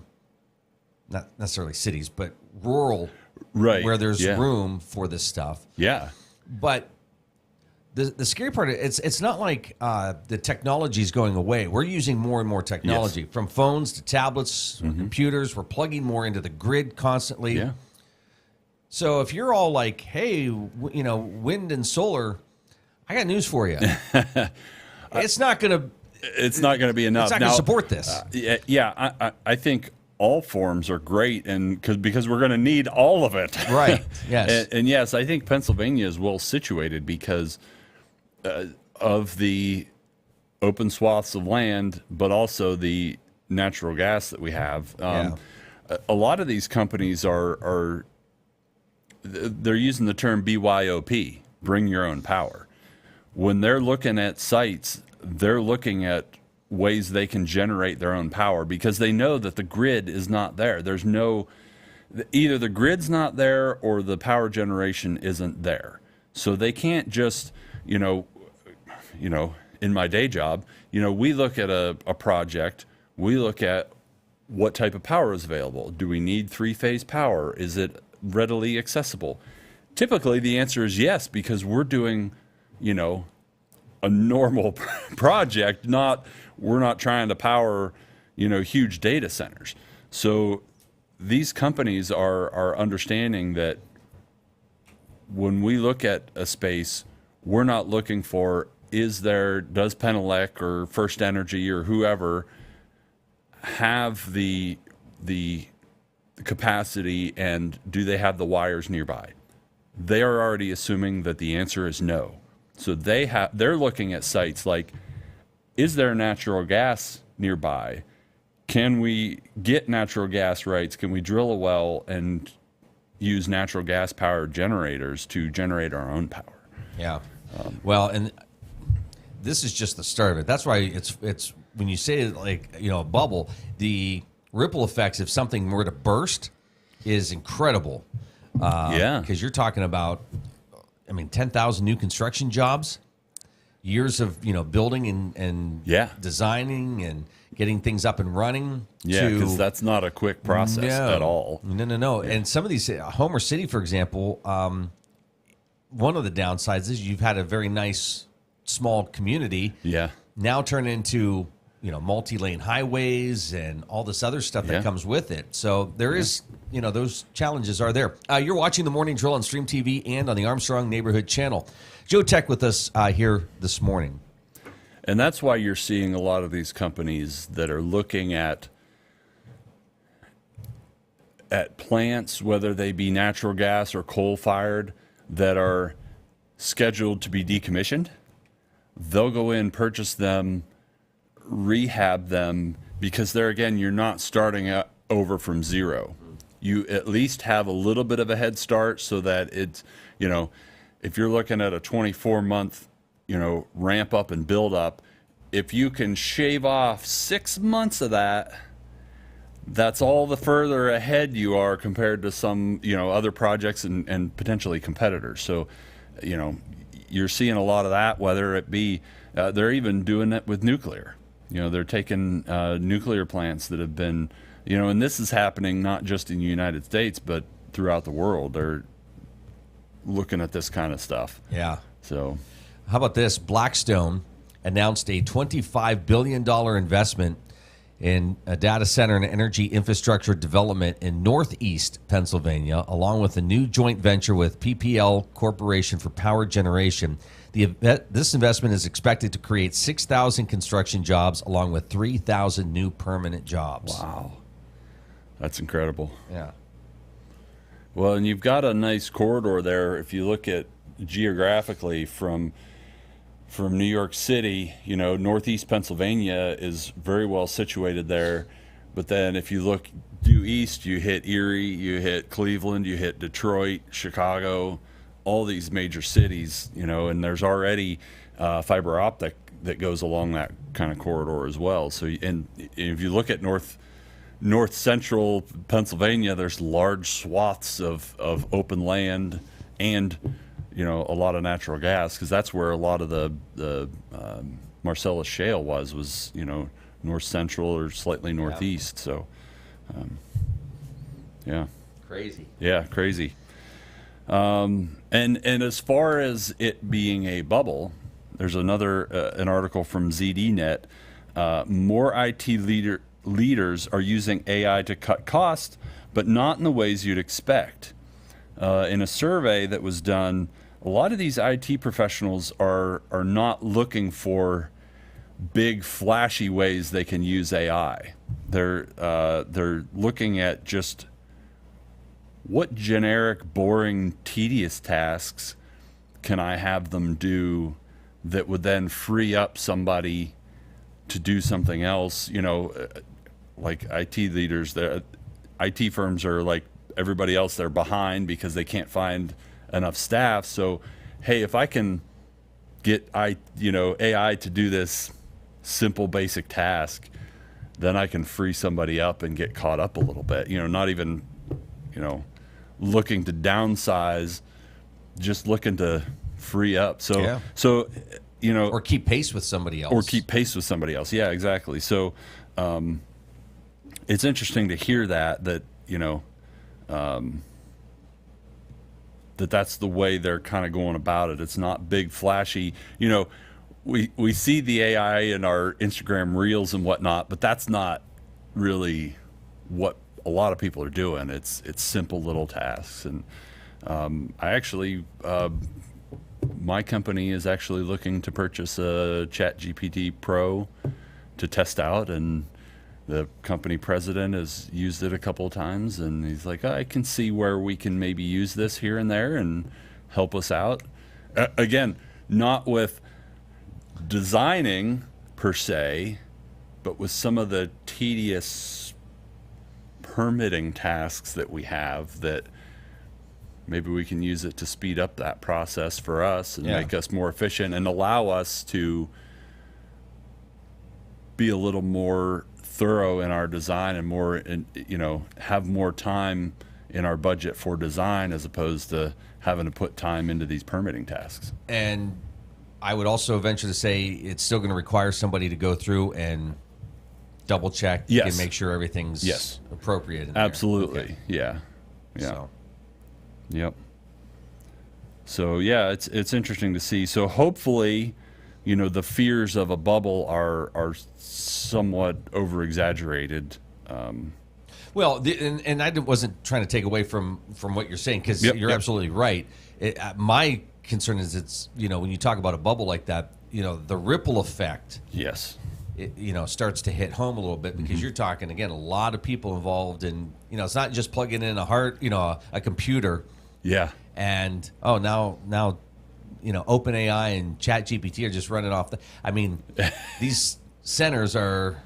necessarily cities, but rural, right, where there's room for this stuff. Yeah. But the scary part, it's not like the technology is going away. We're using more and more technology, from phones to tablets, computers. We're plugging more into the grid constantly. Yeah. So if you're all like, hey, wind and solar, I got news for you. It's not going to be enough. It's not going to support this. I think all forms are great, and because we're going to need all of it. Right. Yes. and yes, I think Pennsylvania is well situated because of the open swaths of land, but also the natural gas that we have. A lot of these companies they're using the term BYOP, bring your own power. When they're looking at sites, they're looking at ways they can generate their own power because they know that the grid is not there. There's either the grid's not there or the power generation isn't there. So they can't just, in my day job, we look at a project, we look at what type of power is available. Do we need 3-phase power? Is it readily accessible? Typically the answer is yes, because we're doing, a normal project, we're not trying to power, huge data centers. So these companies are understanding that when we look at a space, we're not looking for, does Penelec or First Energy or whoever have the capacity, and do they have the wires nearby? They are already assuming that the answer is no. So they're looking at sites like, is there natural gas nearby? Can we get natural gas rights? Can we drill a well and use natural gas powered generators to generate our own power? Yeah. Well, and this is just the start of it. That's why it's when you say it like, a bubble, the ripple effects if something were to burst is incredible. Because you're talking about, 10,000 new construction jobs, years of, building and designing and getting things up and running. Yeah, because that's not a quick process at all. No. Yeah. And some of these, Homer City, for example, one of the downsides is you've had a very nice small community. Yeah. Now turn into multi-lane highways and all this other stuff that comes with it. So there is, those challenges are there. You're watching The Morning Drill on Stream TV and on the Armstrong Neighborhood Channel. Joe Tech with us here this morning. And that's why you're seeing a lot of these companies that are looking at plants, whether they be natural gas or coal-fired, that are scheduled to be decommissioned. They'll go in, purchase them, rehab them, because there again, you're not starting over from zero. You at least have a little bit of a head start so that it's, if you're looking at a 24-month, ramp up and build up, if you can shave off 6 months of that, that's all the further ahead you are compared to some, other projects and potentially competitors. So, you're seeing a lot of that, whether it be, they're even doing it with nuclear. They're taking nuclear plants that have been, and this is happening not just in the United States, but throughout the world. They're looking at this kind of stuff. Yeah. So, how about this? Blackstone announced a $25 billion investment in a data center and energy infrastructure development in Northeast Pennsylvania, along with a new joint venture with PPL Corporation for Power Generation. This investment is expected to create 6,000 construction jobs, along with 3,000 new permanent jobs. Wow. That's incredible. Yeah. Well, and you've got a nice corridor there. If you look at geographically from New York City, Northeast Pennsylvania is very well situated there. But then if you look due east, you hit Erie, you hit Cleveland, you hit Detroit, Chicago, all these major cities, and there's already fiber optic that goes along that kind of corridor as well. So, and if you look at north central Pennsylvania, there's large swaths of open land and a lot of natural gas, because that's where a lot of the Marcellus Shale was north central or slightly northeast. So, yeah, crazy. Yeah, crazy. And as far as it being a bubble, there's another an article from ZDNet. More IT leaders are using AI to cut costs, but not in the ways you'd expect. In a survey that was done, a lot of these IT professionals are not looking for big flashy ways they can use AI. They're looking at just what generic, boring, tedious tasks can I have them do that would then free up somebody to do something else. Like IT leaders, IT firms are like everybody else, they're behind because they can't find enough staff. So, hey, if I can get AI to do this simple, basic task, then I can free somebody up and get caught up a little bit. Not even, looking to downsize, just looking to free up. So, or keep pace with somebody else. Yeah, exactly. So, it's interesting to hear that that's the way they're kind of going about it. It's not big, flashy. We see the AI in our Instagram reels and whatnot, but that's not really what a lot of people are doing. It's simple little tasks. And my company is actually looking to purchase a ChatGPT Pro to test out, and the company president has used it a couple of times, and he's like, I can see where we can maybe use this here and there and help us out. Again, not with designing per se, but with some of the tedious permitting tasks that we have, that maybe we can use it to speed up that process for us and make us more efficient and allow us to be a little more thorough in our design and more, have more time in our budget for design as opposed to having to put time into these permitting tasks. And I would also venture to say it's still going to require somebody to go through and double check and make sure everything's appropriate. Absolutely. Okay. Yeah. Yep. So yeah, it's interesting to see. So hopefully the fears of a bubble are somewhat over-exaggerated. Well, and I wasn't trying to take away from what you're saying, because you're absolutely right. My concern is it's, when you talk about a bubble like that, the ripple effect. Yes. It, starts to hit home a little bit, because you're talking, again, a lot of people involved in, it's not just plugging in a computer. Yeah. And, now OpenAI and ChatGPT are just running off these centers are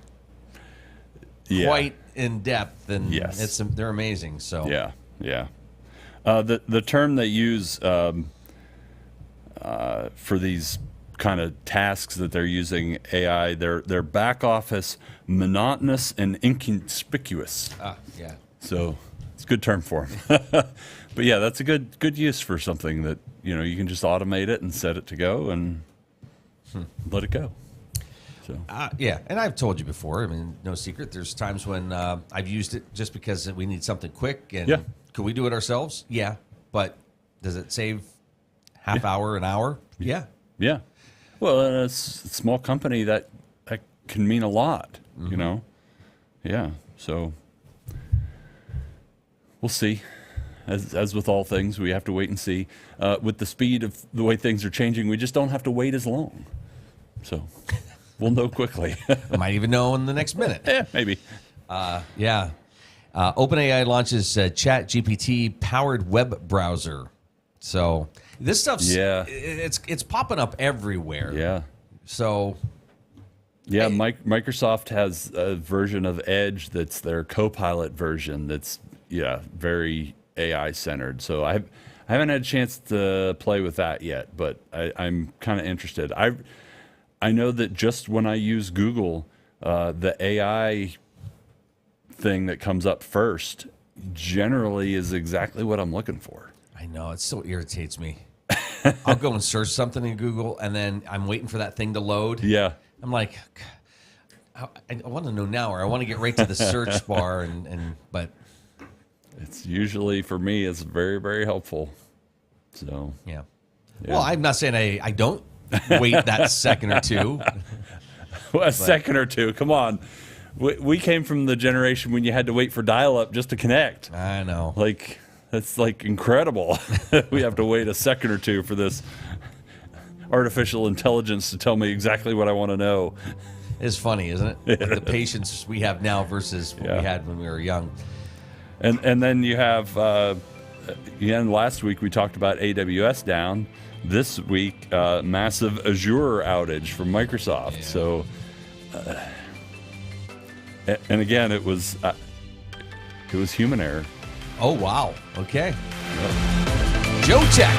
quite in depth, and they're amazing. So yeah. The term they use for these kind of tasks that they're using AI, they're back office monotonous and inconspicuous. Yeah. So it's a good term for them. But yeah, that's a good use for something that you can just automate it and set it to go and let it go. So and I've told you before. No secret. There's times when I've used it just because we need something quick, and could we do it ourselves? Yeah, but does it save half hour, an hour? Yeah. Well, in a small company, that can mean a lot. Yeah. So we'll see. As with all things, we have to wait and see. With the speed of the way things are changing, we just don't have to wait as long. So we'll know quickly. Might even know in the next minute. Yeah, maybe. OpenAI launches ChatGPT powered web browser. So this stuff's it's popping up everywhere. Yeah. So Microsoft has a version of Edge that's their Copilot version that's very AI centered. So I haven't had a chance to play with that yet, but I'm kind of interested. I know that just when I use Google, the AI thing that comes up first generally is exactly what I'm looking for. I know, it so irritates me. I'll go and search something in Google, and then I'm waiting for that thing to load. Yeah. I'm like, I want to know now, or I want to get right to the search bar, but it's usually, for me, it's very, very helpful. So yeah. Well, I'm not saying I don't wait that second or two. Well, second or two, come on. We came from the generation when you had to wait for dial-up just to connect. I know. That's incredible. We have to wait a second or two for this artificial intelligence to tell me exactly what I want to know. It's funny, isn't it? Like the patience we have now versus what we had when we were young. And then you have, last week we talked about AWS down. This week, massive Azure outage from Microsoft. Yeah. So, and again, it was human error. Oh, wow. Okay. Yep. Joe Tech.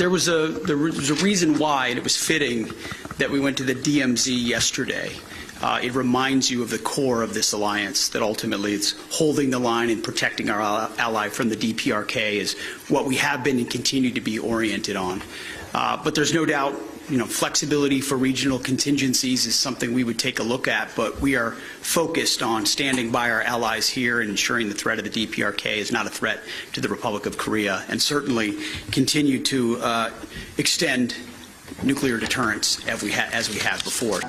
There was a reason why, and it was fitting that we went to the DMZ yesterday. It reminds you of the core of this alliance, that ultimately it's holding the line and protecting our ally from the DPRK is what we have been and continue to be oriented on. But there's no doubt, flexibility for regional contingencies is something we would take a look at, but we are focused on standing by our allies here and ensuring the threat of the DPRK is not a threat to the Republic of Korea, and certainly continue to extend nuclear deterrence as we have before.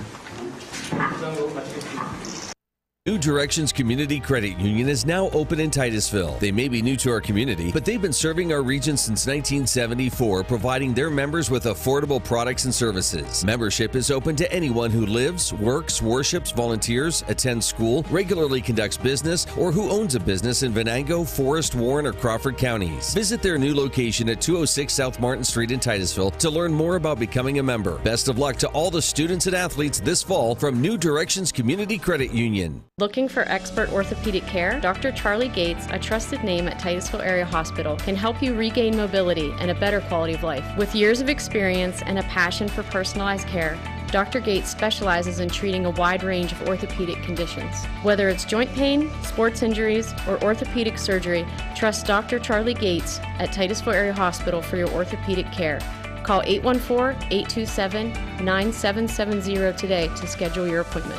New Directions Community Credit Union is now open in Titusville. They may be new to our community, but they've been serving our region since 1974, providing their members with affordable products and services. Membership is open to anyone who lives, works, worships, volunteers, attends school, regularly conducts business, or who owns a business in Venango, Forest, Warren, or Crawford counties. Visit their new location at 206 South Martin Street in Titusville to learn more about becoming a member. Best of luck to all the students and athletes this fall from New Directions Community Credit Union. Looking for expert orthopedic care? Dr. Charlie Gates, a trusted name at Titusville Area Hospital, can help you regain mobility and a better quality of life. With years of experience and a passion for personalized care, Dr. Gates specializes in treating a wide range of orthopedic conditions. Whether it's joint pain, sports injuries, or orthopedic surgery, trust Dr. Charlie Gates at Titusville Area Hospital for your orthopedic care. Call 814-827-9770 today to schedule your appointment.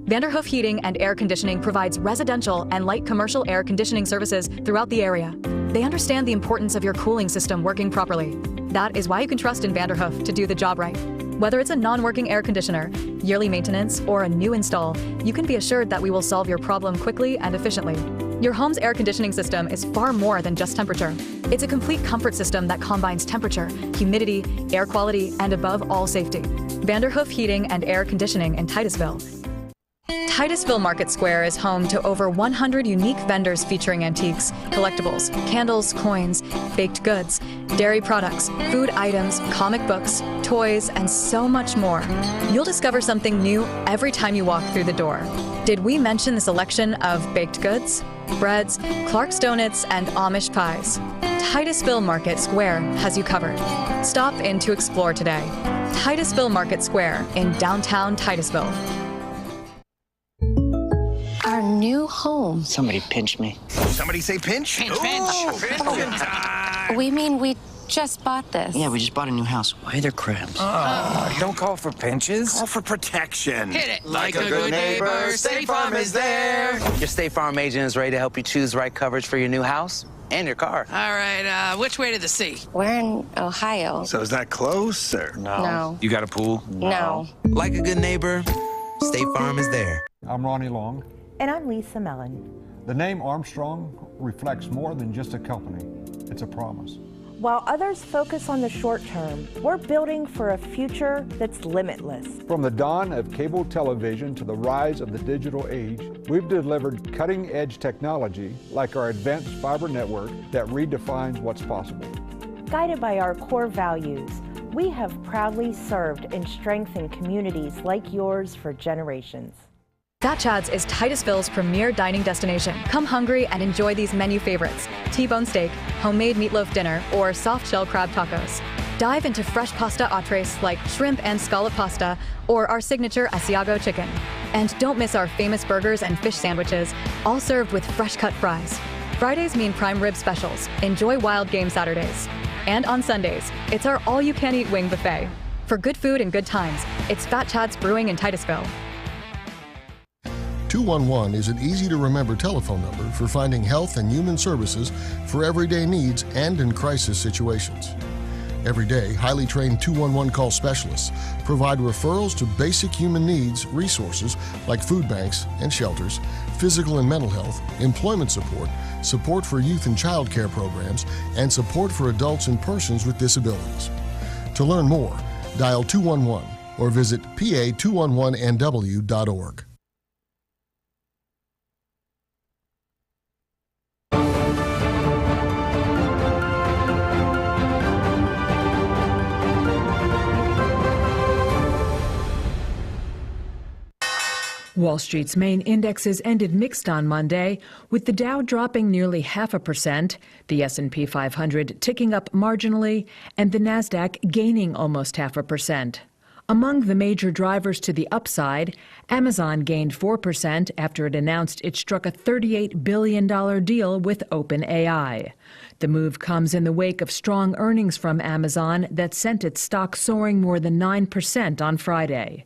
Vanderhoof Heating and Air Conditioning provides residential and light commercial air conditioning services throughout the area. They understand the importance of your cooling system working properly. That is why you can trust in Vanderhoof to do the job right. Whether it's a non-working air conditioner, yearly maintenance, or a new install, you can be assured that we will solve your problem quickly and efficiently. Your home's air conditioning system is far more than just temperature. It's a complete comfort system that combines temperature, humidity, air quality, and above all, safety. Vanderhoof Heating and Air Conditioning in Titusville. Titusville Market Square is home to over 100 unique vendors featuring antiques, collectibles, candles, coins, baked goods, dairy products, food items, comic books, toys, and so much more. You'll discover something new every time you walk through the door. Did we mention the selection of baked goods, breads, Clark's Donuts, and Amish pies? Titusville Market Square has you covered. Stop in to explore today. Titusville Market Square in downtown Titusville. Our new home. Somebody pinch me. Somebody say pinch? Pinch, pinch. We mean we just bought this. Yeah, we just bought a new house. Why are there crabs? Don't call for pinches. Call for protection. Hit it. Like a good neighbor, State Farm is there. Your State Farm agent is ready to help you choose the right coverage for your new house and your car. All right, which way to the sea? We're in Ohio. So is that close or? No. You got a pool? No. Like a good neighbor, State Farm is there. I'm Ronnie Long. And I'm Lisa Mellon. The name Armstrong reflects more than just a company. It's a promise. While others focus on the short term, we're building for a future that's limitless. From the dawn of cable television to the rise of the digital age, we've delivered cutting-edge technology like our advanced fiber network that redefines what's possible. Guided by our core values, we have proudly served and strengthened communities like yours for generations. Fat Chad's is Titusville's premier dining destination. Come hungry and enjoy these menu favorites: T-bone steak, homemade meatloaf dinner, or soft shell crab tacos. Dive into fresh pasta entrees like shrimp and scallop pasta, or our signature Asiago chicken. And don't miss our famous burgers and fish sandwiches, all served with fresh cut fries. Fridays mean prime rib specials. Enjoy wild game Saturdays. And on Sundays, it's our all-you-can-eat wing buffet. For good food and good times, it's Fat Chad's Brewing in Titusville. 211 is an easy-to-remember telephone number for finding health and human services for everyday needs and in crisis situations. Every day, highly trained 211 call specialists provide referrals to basic human needs resources like food banks and shelters, physical and mental health, employment support, support for youth and child care programs, and support for adults and persons with disabilities. To learn more, dial 211 or visit pa211nw.org. Wall Street's main indexes ended mixed on Monday, with the Dow dropping nearly 0.5%, the S&P 500 ticking up marginally, and the Nasdaq gaining almost 0.5%. Among the major drivers to the upside, Amazon gained 4% after it announced it struck a $38 billion deal with OpenAI. The move comes in the wake of strong earnings from Amazon that sent its stock soaring more than 9% on Friday.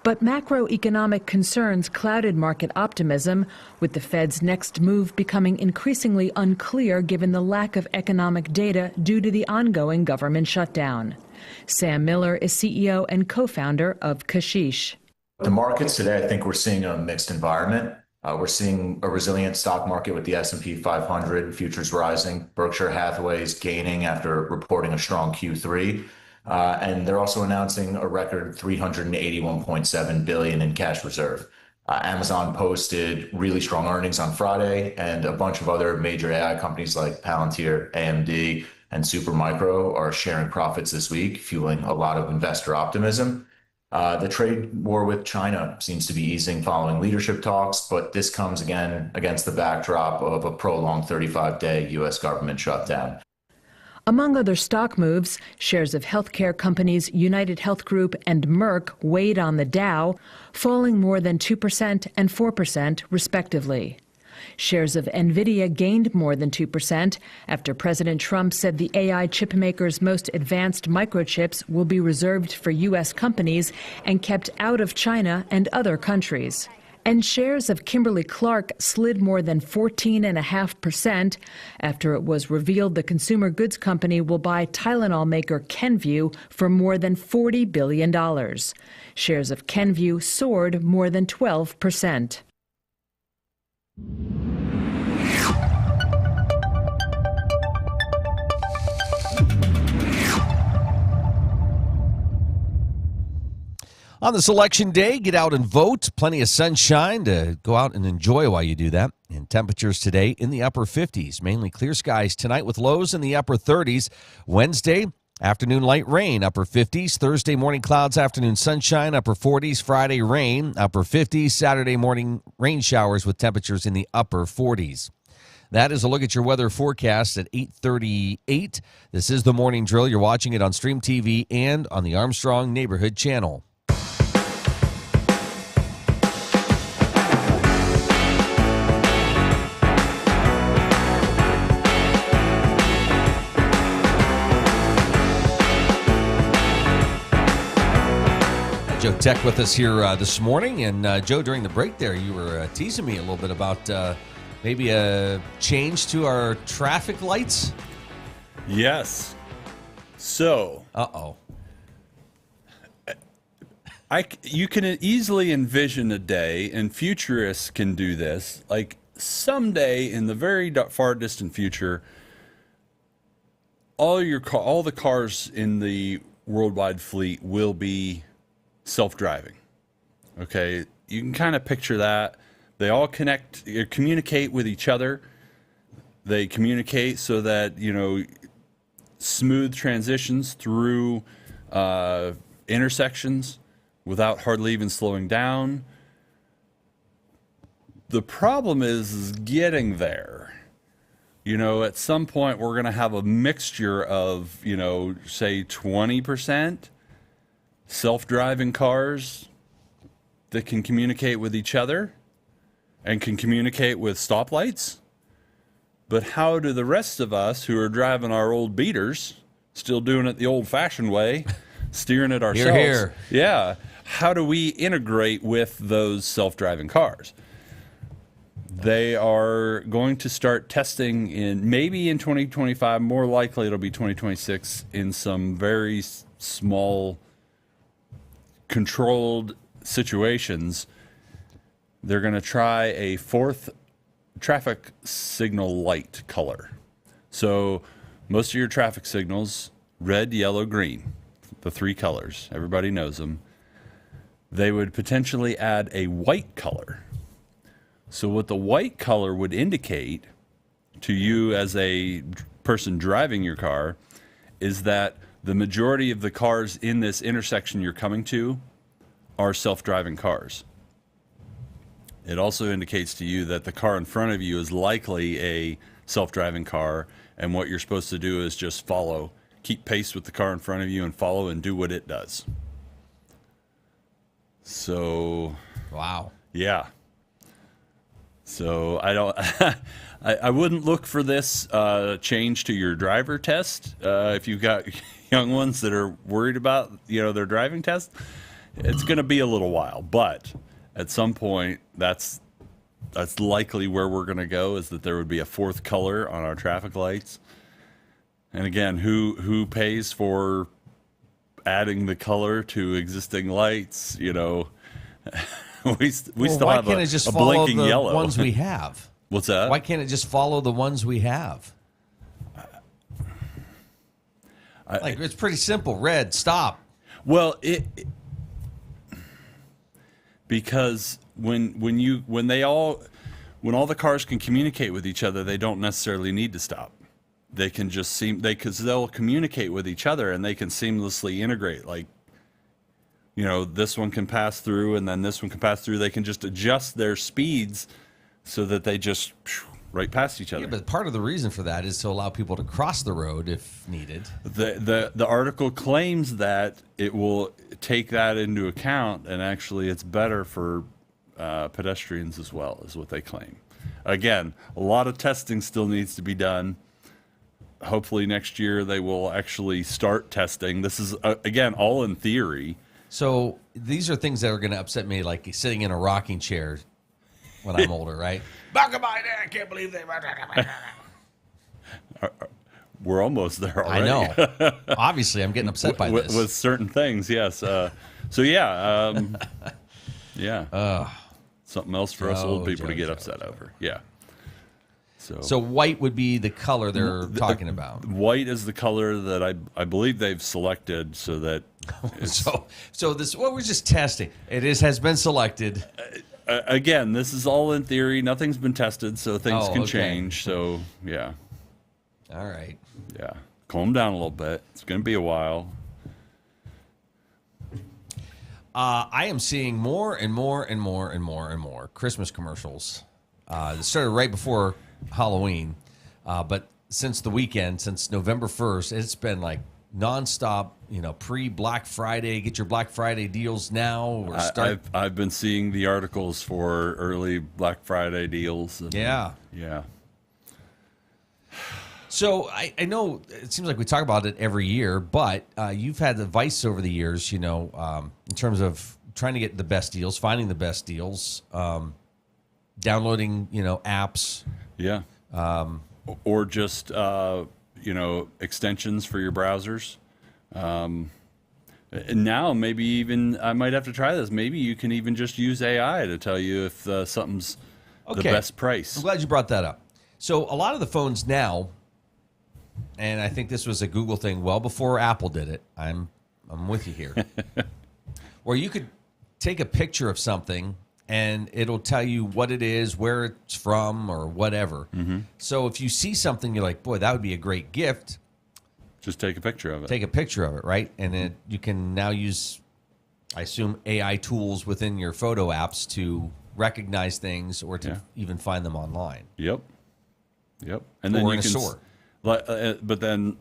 But macroeconomic concerns clouded market optimism, with the Fed's next move becoming increasingly unclear given the lack of economic data due to the ongoing government shutdown. Sam Miller is CEO and co-founder of Kashish. The markets today, I think we're seeing a mixed environment. We're seeing a resilient stock market with the S&P 500 futures rising. Berkshire Hathaway is gaining after reporting a strong Q3. And they're also announcing a record $381.7 billion in cash reserve. Amazon posted really strong earnings on Friday, and a bunch of other major AI companies like Palantir, AMD, and Supermicro are sharing profits this week, fueling a lot of investor optimism. The trade war with China seems to be easing following leadership talks, but this comes again against the backdrop of a prolonged 35-day U.S. government shutdown. Among other stock moves, shares of healthcare companies United Health Group and Merck weighed on the Dow, falling more than 2% and 4%, respectively. Shares of Nvidia gained more than 2% after President Trump said the AI chip maker's most advanced microchips will be reserved for U.S. companies and kept out of China and other countries. And shares of Kimberly-Clark slid more than 14.5% after it was revealed the consumer goods company will buy Tylenol maker Kenvue for more than $40 billion. Shares of Kenvue soared more than 12%. On this election day, get out and vote. Plenty of sunshine to go out and enjoy while you do that. And temperatures today in the upper 50s. Mainly clear skies tonight with lows in the upper 30s. Wednesday, afternoon light rain, upper 50s. Thursday morning clouds, afternoon sunshine, upper 40s. Friday rain, upper 50s. Saturday morning rain showers with temperatures in the upper 40s. That is a look at your weather forecast at 8:38. This is the Morning Drill. You're watching it on Stream TV and on the Armstrong Neighborhood Channel. Joe Tech with us here this morning. And Joe, during the break there, you were teasing me a little bit about maybe a change to our traffic lights. Yes. So. You can easily envision a day, and futurists can do this, like someday in the very far distant future, all the cars in the worldwide fleet will be self-driving. Okay, you can kind of picture that. They all communicate with each other. They communicate so that, smooth transitions through intersections without hardly even slowing down. The problem is getting there. At some point we're going to have a mixture of, say 20% self-driving cars that can communicate with each other and can communicate with stoplights. But how do the rest of us who are driving our old beaters, still doing it the old-fashioned way, steering it ourselves? Here. Yeah. How do we integrate with those self-driving cars? They are going to start testing maybe in 2025, more likely it'll be 2026, in some very small controlled situations. They're going to try a fourth traffic signal light color. So most of your traffic signals, red, yellow, green, the three colors, everybody knows them. They would potentially add a white color. So what the white color would indicate to you as a person driving your car is that the majority of the cars in this intersection you're coming to are self-driving cars. It also indicates to you that the car in front of you is likely a self-driving car, and what you're supposed to do is just follow, keep pace with the car in front of you and follow and do what it does. So, wow. Yeah. So I wouldn't look for this change to your driver test if you've got young ones that are worried about their driving test. It's going to be a little while, but at some point that's likely where we're going to go, is that there would be a fourth color on our traffic lights. And again, who pays for adding the color to existing lights? We still have a blinking yellow. Ones we have. What's that? Why can't it just follow the ones we have? It's pretty simple. Red, stop. Well, because when all the cars can communicate with each other, they don't necessarily need to stop. They can just because they'll communicate with each other and they can seamlessly integrate. Like this one can pass through and then this one can pass through. They can just adjust their speeds so that they just right past each other. Yeah, but part of the reason for that is to allow people to cross the road if needed. The article claims that it will take that into account, and actually it's better for pedestrians as well, is what they claim. Again, a lot of testing still needs to be done. Hopefully next year they will actually start testing. This is, again, all in theory. So these are things that are going to upset me, like sitting in a rocking chair when I'm older, right? Back of my neck, I can't believe they... We're almost there already. I know. Obviously, I'm getting upset by this. With certain things, yes. Yeah. Something else for us old people to get upset over. Yeah. So white would be the color they're talking about. White is the color that I believe they've selected so that... So this, well, we're just testing. It has been selected. Again, this is all in theory. Nothing's been tested, so things can change. So, yeah. All right. Yeah. Calm down a little bit. It's going to be a while. I am seeing more and more and more and more and more Christmas commercials. It started right before Halloween, but since the weekend, since November 1st, it's been like nonstop, pre-Black Friday, get your Black Friday deals now. Or start. I've been seeing the articles for early Black Friday deals. Yeah. So I know it seems like we talk about it every year, but you've had advice over the years, in terms of trying to get the best deals, finding the best deals, downloading, apps. Yeah. Or just, extensions for your browsers. And now maybe even I might have to try this. Maybe you can even just use AI to tell you if something's the best price. I'm glad you brought that up. So a lot of the phones now, and I think this was a Google thing well before Apple did it. I'm with you here. Where you could take a picture of something and it'll tell you what it is, where it's from, or whatever. Mm-hmm. So if you see something, you're like, boy, that would be a great gift. Just take a picture of it. Take a picture of it, right? And you can now use, I assume, AI tools within your photo apps to recognize things or to even find them online. Yep. And then or you in a can store. But then,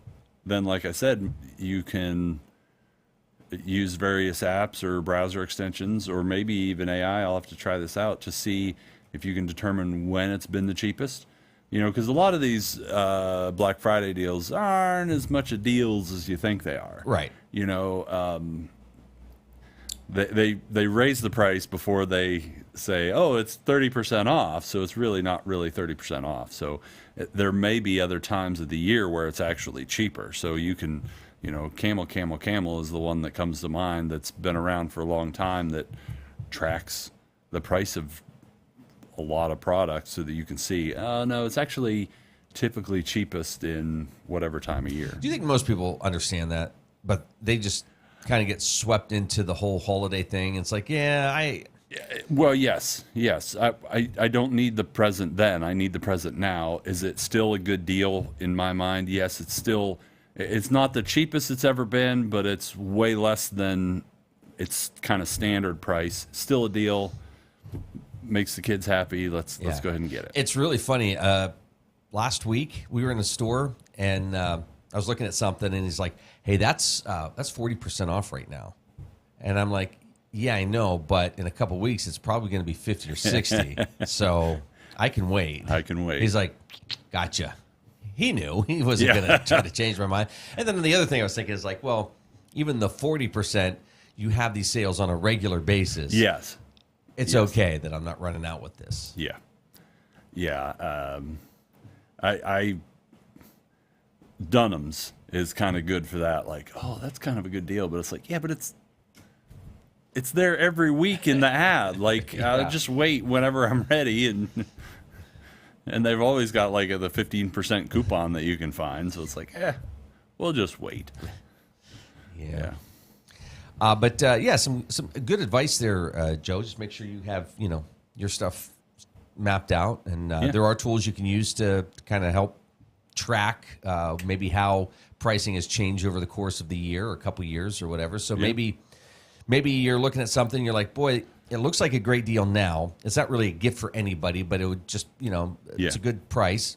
like I said, you can use various apps or browser extensions, or maybe even AI. I'll have to try this out to see if you can determine when it's been the cheapest. Because a lot of these Black Friday deals aren't as much a deals as you think they are. Right. They raise the price before they say, oh, it's 30% off. So it's really not really 30% off. So there may be other times of the year where it's actually cheaper. So you can, Camel is the one that comes to mind that's been around for a long time that tracks the price of a lot of products so that you can see, oh, no, it's actually typically cheapest in whatever time of year. Do you think most people understand that, but they just kind of get swept into the whole holiday thing? It's like, well, yes. I don't need the present then. I need the present now. Is it still a good deal in my mind? Yes, it's not the cheapest it's ever been, but it's way less than its kind of standard price. Still a deal. Makes the kids happy. Let's go ahead and get it. It's really funny. Last week we were in a store and I was looking at something and he's like, "Hey, that's 40% off right now," and I'm like, "Yeah, I know, but in a couple weeks it's probably going to be 50 or 60, so I can wait." He's like, "Gotcha." He knew he wasn't going to try to change my mind. And then the other thing I was thinking is like, well, even the 40%, you have these sales on a regular basis. Yes. It's okay that I'm not running out with this. I Dunham's is kind of good for that. Like, oh, that's kind of a good deal, but it's like, but it's there every week in the ad. Like, just wait whenever I'm ready, and they've always got like the 15% coupon that you can find. So it's like, we'll just wait. Yeah. But some good advice there, Joe. Just make sure you have your stuff mapped out, and there are tools you can use to kind of help track maybe how pricing has changed over the course of the year or a couple years or whatever. So maybe Maybe you're looking at something, you're like, boy, it looks like a great deal now. It's not really a gift for anybody, but it would just, it's a good price.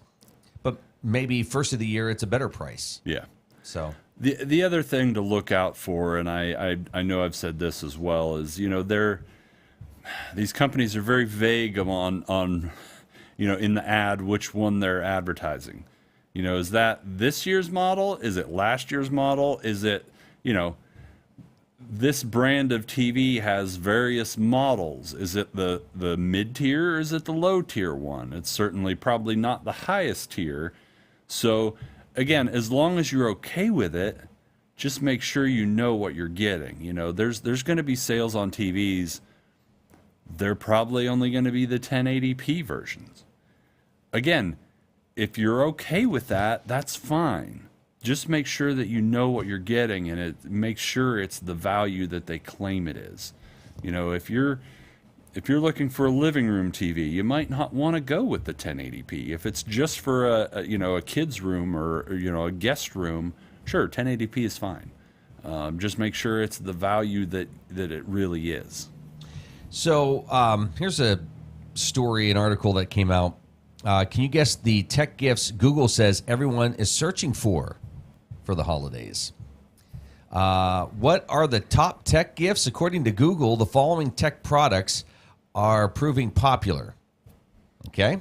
But maybe first of the year, it's a better price. Yeah. So the other thing to look out for, and I know I've said this as well, is these companies are very vague on in the ad which one they're advertising. Is that this year's model? Is it last year's model? Is it this brand of TV has various models? Is it the mid-tier or is it the low-tier one? It's certainly probably not the highest tier. So again, as long as you're okay with it, just make sure you know what you're getting. There's going to be sales on TVs. They're probably only going to be the 1080p versions. Again, if you're okay with that, that's fine. Just make sure that you know what you're getting, and make sure it's the value that they claim it is. If you're looking for a living room TV, you might not want to go with the 1080p. If it's just for a kid's room or a guest room, sure, 1080p is fine. Just make sure it's the value that it really is. So here's a story, an article that came out. Can you guess the tech gifts Google says everyone is searching for the holidays? What are the top tech gifts? According to Google, the following tech products are proving popular. Okay.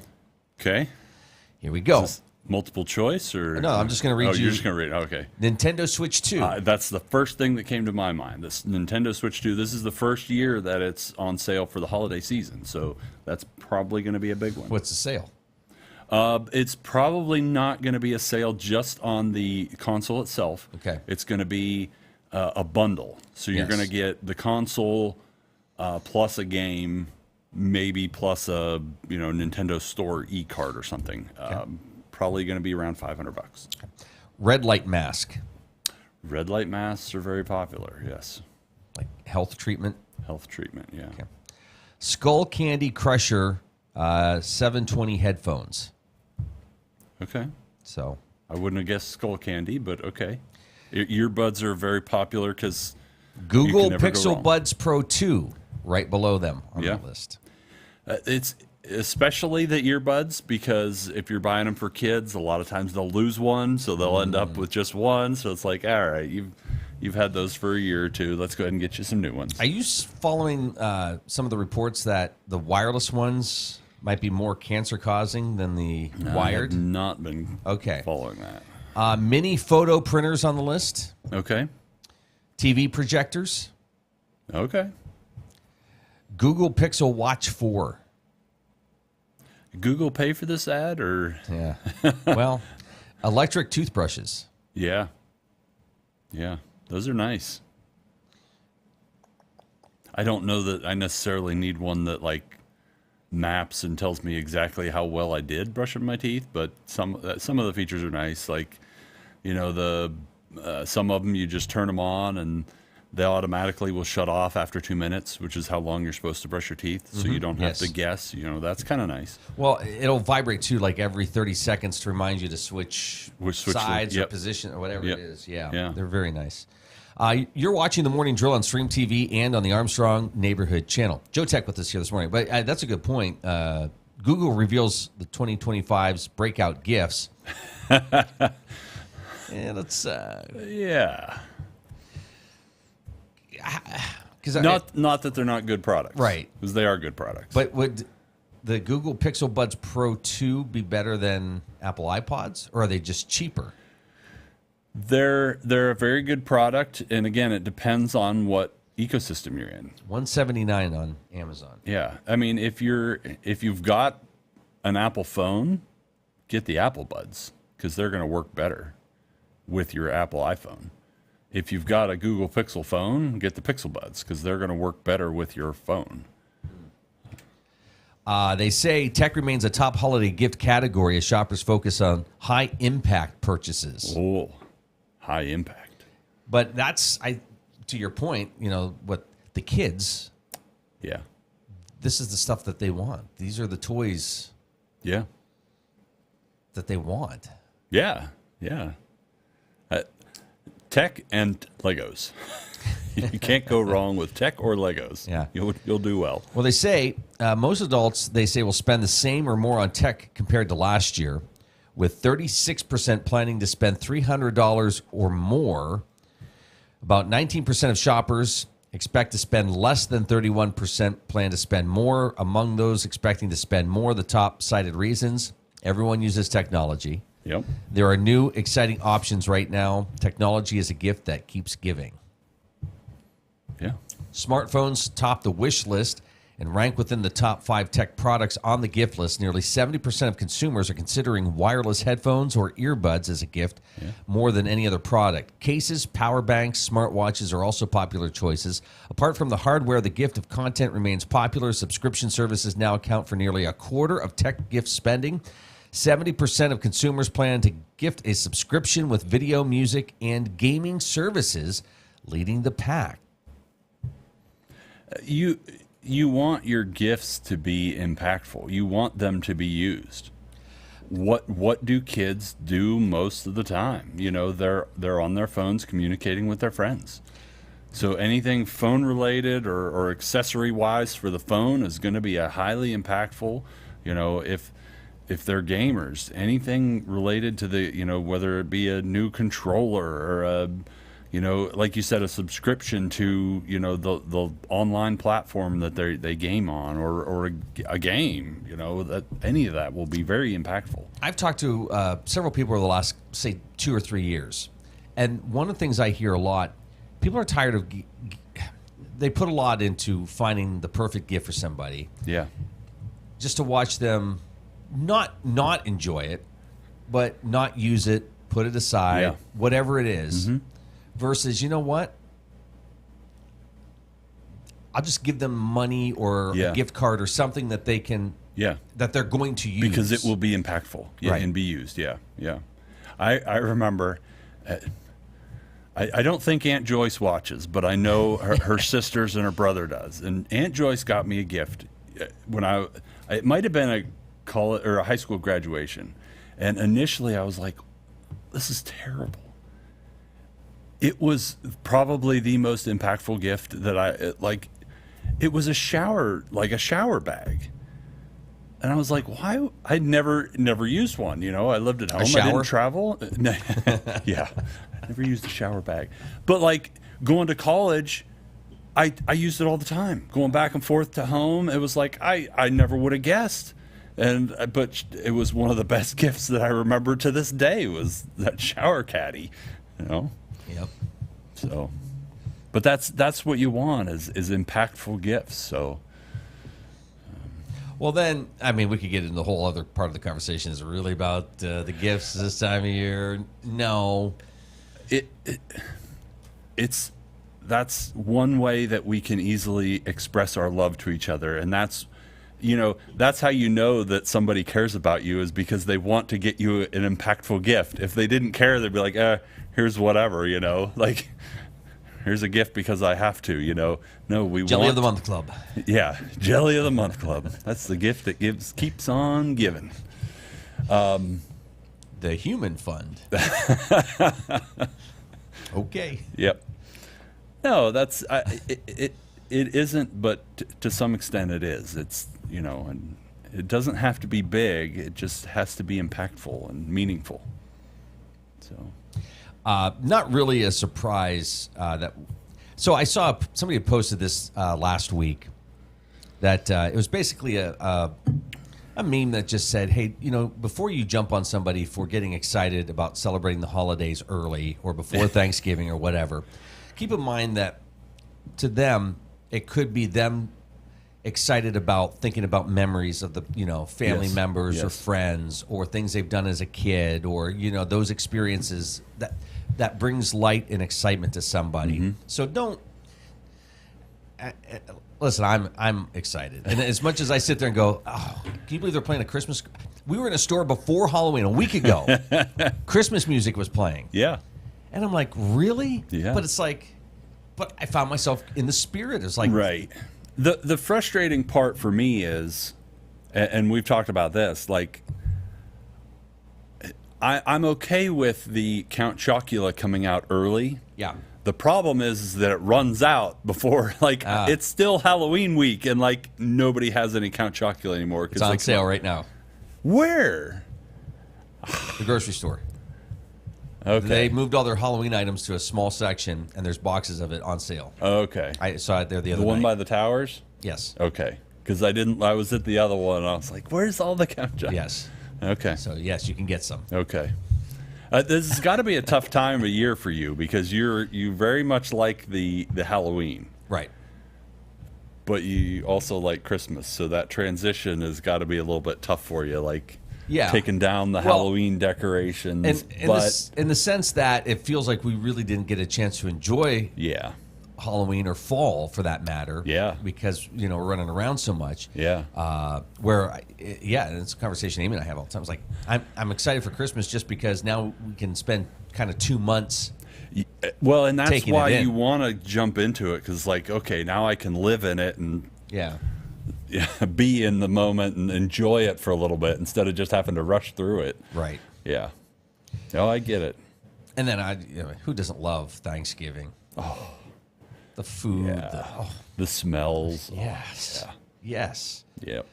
Here we go. Is this multiple choice or no? I'm just going to read you. You're just going to read. Okay. Nintendo Switch 2. That's the first thing that came to my mind. This Nintendo Switch 2. This is the first year that it's on sale for the holiday season, so that's probably going to be a big one. What's the sale? It's probably not going to be a sale just on the console itself. Okay. It's going to be a bundle. So you're going to get the console plus a game, maybe plus a Nintendo Store e-card or something. Okay. Probably going to be around $500. Okay. Red light mask. Red light masks are very popular. Yes. Like health treatment. Health treatment. Yeah. Okay. Skull Candy Crusher 720 headphones. Okay. So I wouldn't have guessed Skull Candy, but okay. Earbuds are very popular because Google Pixel Buds Pro 2 right below them on the list. It's especially the earbuds, because if you're buying them for kids, a lot of times they'll lose one, so they'll end up with just one. So it's like, all right, you've had those for a year or two. Let's go ahead and get you some new ones. Are you following some of the reports that the wireless ones might be more cancer-causing than the wired? I have not been following that. Mini photo printers on the list. Okay. TV projectors. Okay. Google Pixel Watch 4. Google pay for this ad, or? Yeah. Well, electric toothbrushes. Yeah. Yeah. Those are nice. I don't know that I necessarily need one that maps and tells me exactly how well I did brushing my teeth, but some of the features are nice. Like, some of them you just turn them on and they automatically will shut off after 2 minutes, which is how long you're supposed to brush your teeth. So you don't have to guess. That's kind of nice. Well, it'll vibrate too, like every 30 seconds to remind you to switch sides or position or whatever it is. Yeah, they're very nice. You're watching the Morning Drill on Stream TV and on the Armstrong Neighborhood Channel. Joe Tech with us here this morning. But that's a good point. Google reveals the 2025's breakout gifts. Let's... yeah. Not that they're not good products. Right. Because they are good products. But would the Google Pixel Buds Pro 2 be better than Apple iPods? Or are they just cheaper? They're a very good product, and again, it depends on what ecosystem you're in. $179 on Amazon. Yeah, I mean, if you've got an Apple phone, get the Apple Buds, because they're going to work better with your Apple iPhone. If you've got a Google Pixel phone, get the Pixel Buds, because they're going to work better with your phone. They say tech remains a top holiday gift category as shoppers focus on high impact purchases. Oh, high impact. But that's, to your point, what the kids. Yeah. This is the stuff that they want. These are the toys. Yeah. That they want. Yeah. Yeah. Tech and Legos. You can't go wrong with tech or Legos. Yeah. You'll do well. Well, they say most adults, they say, will spend the same or more on tech compared to last year, with 36% planning to spend $300 or more. About 19% of shoppers expect to spend less than 31% plan to spend more. Among those expecting to spend more, the top cited reasons: everyone uses technology. Yep. There are new, exciting options right now. Technology is a gift that keeps giving. Yeah. Smartphones top the wish list and rank within the top 5 tech products on the gift list. Nearly 70% of consumers are considering wireless headphones or earbuds as a gift more than any other product. Cases, power banks, smartwatches are also popular choices. Apart from the hardware, the gift of content remains popular. Subscription services now account for nearly a quarter of tech gift spending. 70% of consumers plan to gift a subscription with video, music, and gaming services, leading the pack. You want your gifts to be impactful. You want them to be used. What do kids do most of the time? They're on their phones communicating with their friends. So anything phone related or accessory wise for the phone is going to be a highly impactful. If they're gamers, anything related to the whether it be a new controller or a like you said, a subscription to the online platform that they game on, or a game, that any of that will be very impactful. I've talked to several people over the last, say, 2 or 3 years, and one of the things I hear a lot, people are tired of. They put a lot into finding the perfect gift for somebody. Yeah. Just to watch them not enjoy it, but not use it, put it aside, whatever it is. Mm-hmm. Versus, you know what? I'll just give them money or a gift card or something that they can, that they're going to use. Because it will be impactful and be used. Yeah. I remember, I don't think Aunt Joyce watches, but I know her sisters and her brother does. And Aunt Joyce got me a gift when it might have been a college or a high school graduation. And initially I was like, this is terrible. It was probably the most impactful gift that it was a shower bag. And I was like, why? I'd never used one. I lived at home. I didn't travel. Yeah. I never used a shower bag. But going to college, I used it all the time. Going back and forth to home. It was like, I never would have guessed. But it was one of the best gifts that I remember to this day was that shower caddy, Yep. So, but that's what you want is impactful gifts. So, well, then we could get into the whole other part of the conversation. Is it really about the gifts this time of year? No, that's one way that we can easily express our love to each other, and that's how you know that somebody cares about you is because they want to get you an impactful gift. If they didn't care, they'd be like, here's whatever, here's a gift because I have to, No, we Jelly want... of the Month Club. Yeah, Jelly of the Month Club. That's the gift that keeps on giving. The Human Fund. Okay. Yep. No, that's... It isn't, but to some extent it is. It's, and it doesn't have to be big. It just has to be impactful and meaningful. So, not really a surprise So I saw somebody had posted this last week that it was basically a meme that just said, hey, before you jump on somebody for getting excited about celebrating the holidays early or before Thanksgiving or whatever, keep in mind that to them, it could be them excited about thinking about memories of the family members or friends or things they've done as a kid or those experiences that brings light and excitement to somebody. Mm-hmm. So don't listen. I'm excited, and as much as I sit there and go, oh, can you believe they're playing a Christmas? We were in a store before Halloween a week ago. Christmas music was playing. Yeah, and I'm like, really? Yeah, but it's like. But I found myself in the spirit. It's like right. The frustrating part for me is, and we've talked about this. I'm okay with the Count Chocula coming out early. Yeah. The problem is that it runs out before, it's still Halloween week, and nobody has any Count Chocula anymore. It's on sale right now. Where? The grocery store. Okay. They moved all their Halloween items to a small section, and there's boxes of it on sale. Okay. I saw it there the other The one night. by the towers? Yes. Okay. Because I was at the other one, and I was like, where's all the Count Chocula? Yes. Okay. So, yes, you can get some. Okay. This has got to be a tough time of year for you because you very much like the Halloween. Right. But you also like Christmas, so that transition has got to be a little bit tough for you, taking down the Halloween decorations. In the sense that it feels like we really didn't get a chance to enjoy Halloween or fall, for that matter. Yeah. Because, we're running around so much. Yeah. And it's a conversation Amy and I have all the time. It's like, I'm excited for Christmas just because now we can spend kind of 2 months. Well, and that's why you want to jump into it because, okay, now I can live in it and be in the moment and enjoy it for a little bit instead of just having to rush through it. Right. Yeah. Oh, I get it. And then who doesn't love Thanksgiving? Oh, the food, the smells. Yes. Yeah. Yes. Yep.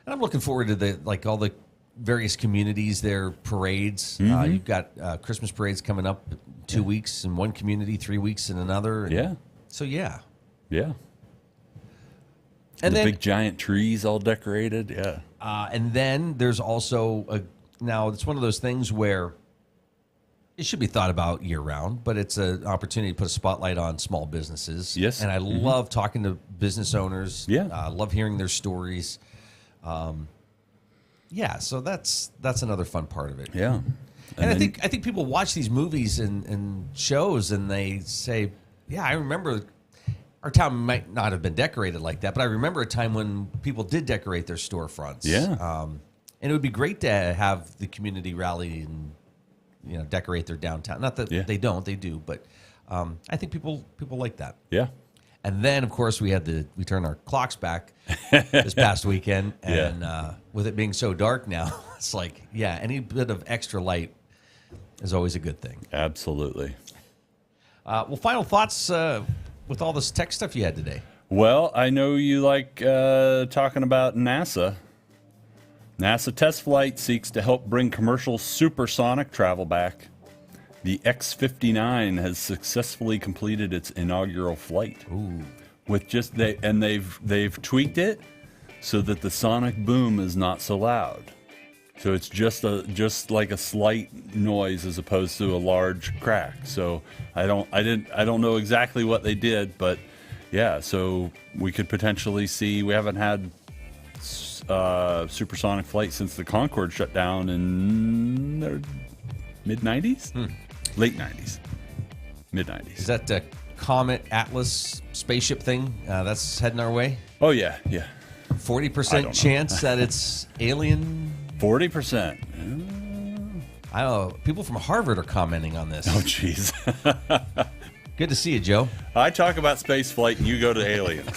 And I'm looking forward to all the various communities, their parades. Mm-hmm. You've got Christmas parades coming up 2 weeks in one community, 3 weeks in another. And So, yeah. Yeah. And the then, big giant trees all decorated. Yeah. And then there's also now it's one of those things where it should be thought about year round, but it's an opportunity to put a spotlight on small businesses. Yes. And I love talking to business owners. Yeah. I love hearing their stories. So that's another fun part of it. Yeah. And I think people watch these movies and shows and they say, yeah, I remember our town might not have been decorated like that, but I remember a time when people did decorate their storefronts. Yeah. And it would be great to have the community rally and decorate their downtown. Not that they don't, they do, but I think people like that. Yeah. And then, of course, we turned our clocks back this past weekend, and with it being so dark now, it's like, any bit of extra light is always a good thing. Absolutely. Final thoughts with all this tech stuff you had today. Well, I know you like talking about NASA. NASA test flight seeks to help bring commercial supersonic travel back. The X-59 has successfully completed its inaugural flight. Ooh. With they've tweaked it so that the sonic boom is not so loud. So it's just like a slight noise as opposed to a large crack. So I don't know exactly what they did, but so we could potentially see. We haven't had supersonic flight since the Concorde shut down in the mid-90s? Late 90s. Mid-90s. Is that the Comet Atlas spaceship thing that's heading our way? Oh, yeah. 40% chance that it's alien? 40%. I don't know. People from Harvard are commenting on this. Oh, jeez. Good to see you, Joe. I talk about space flight and you go to aliens.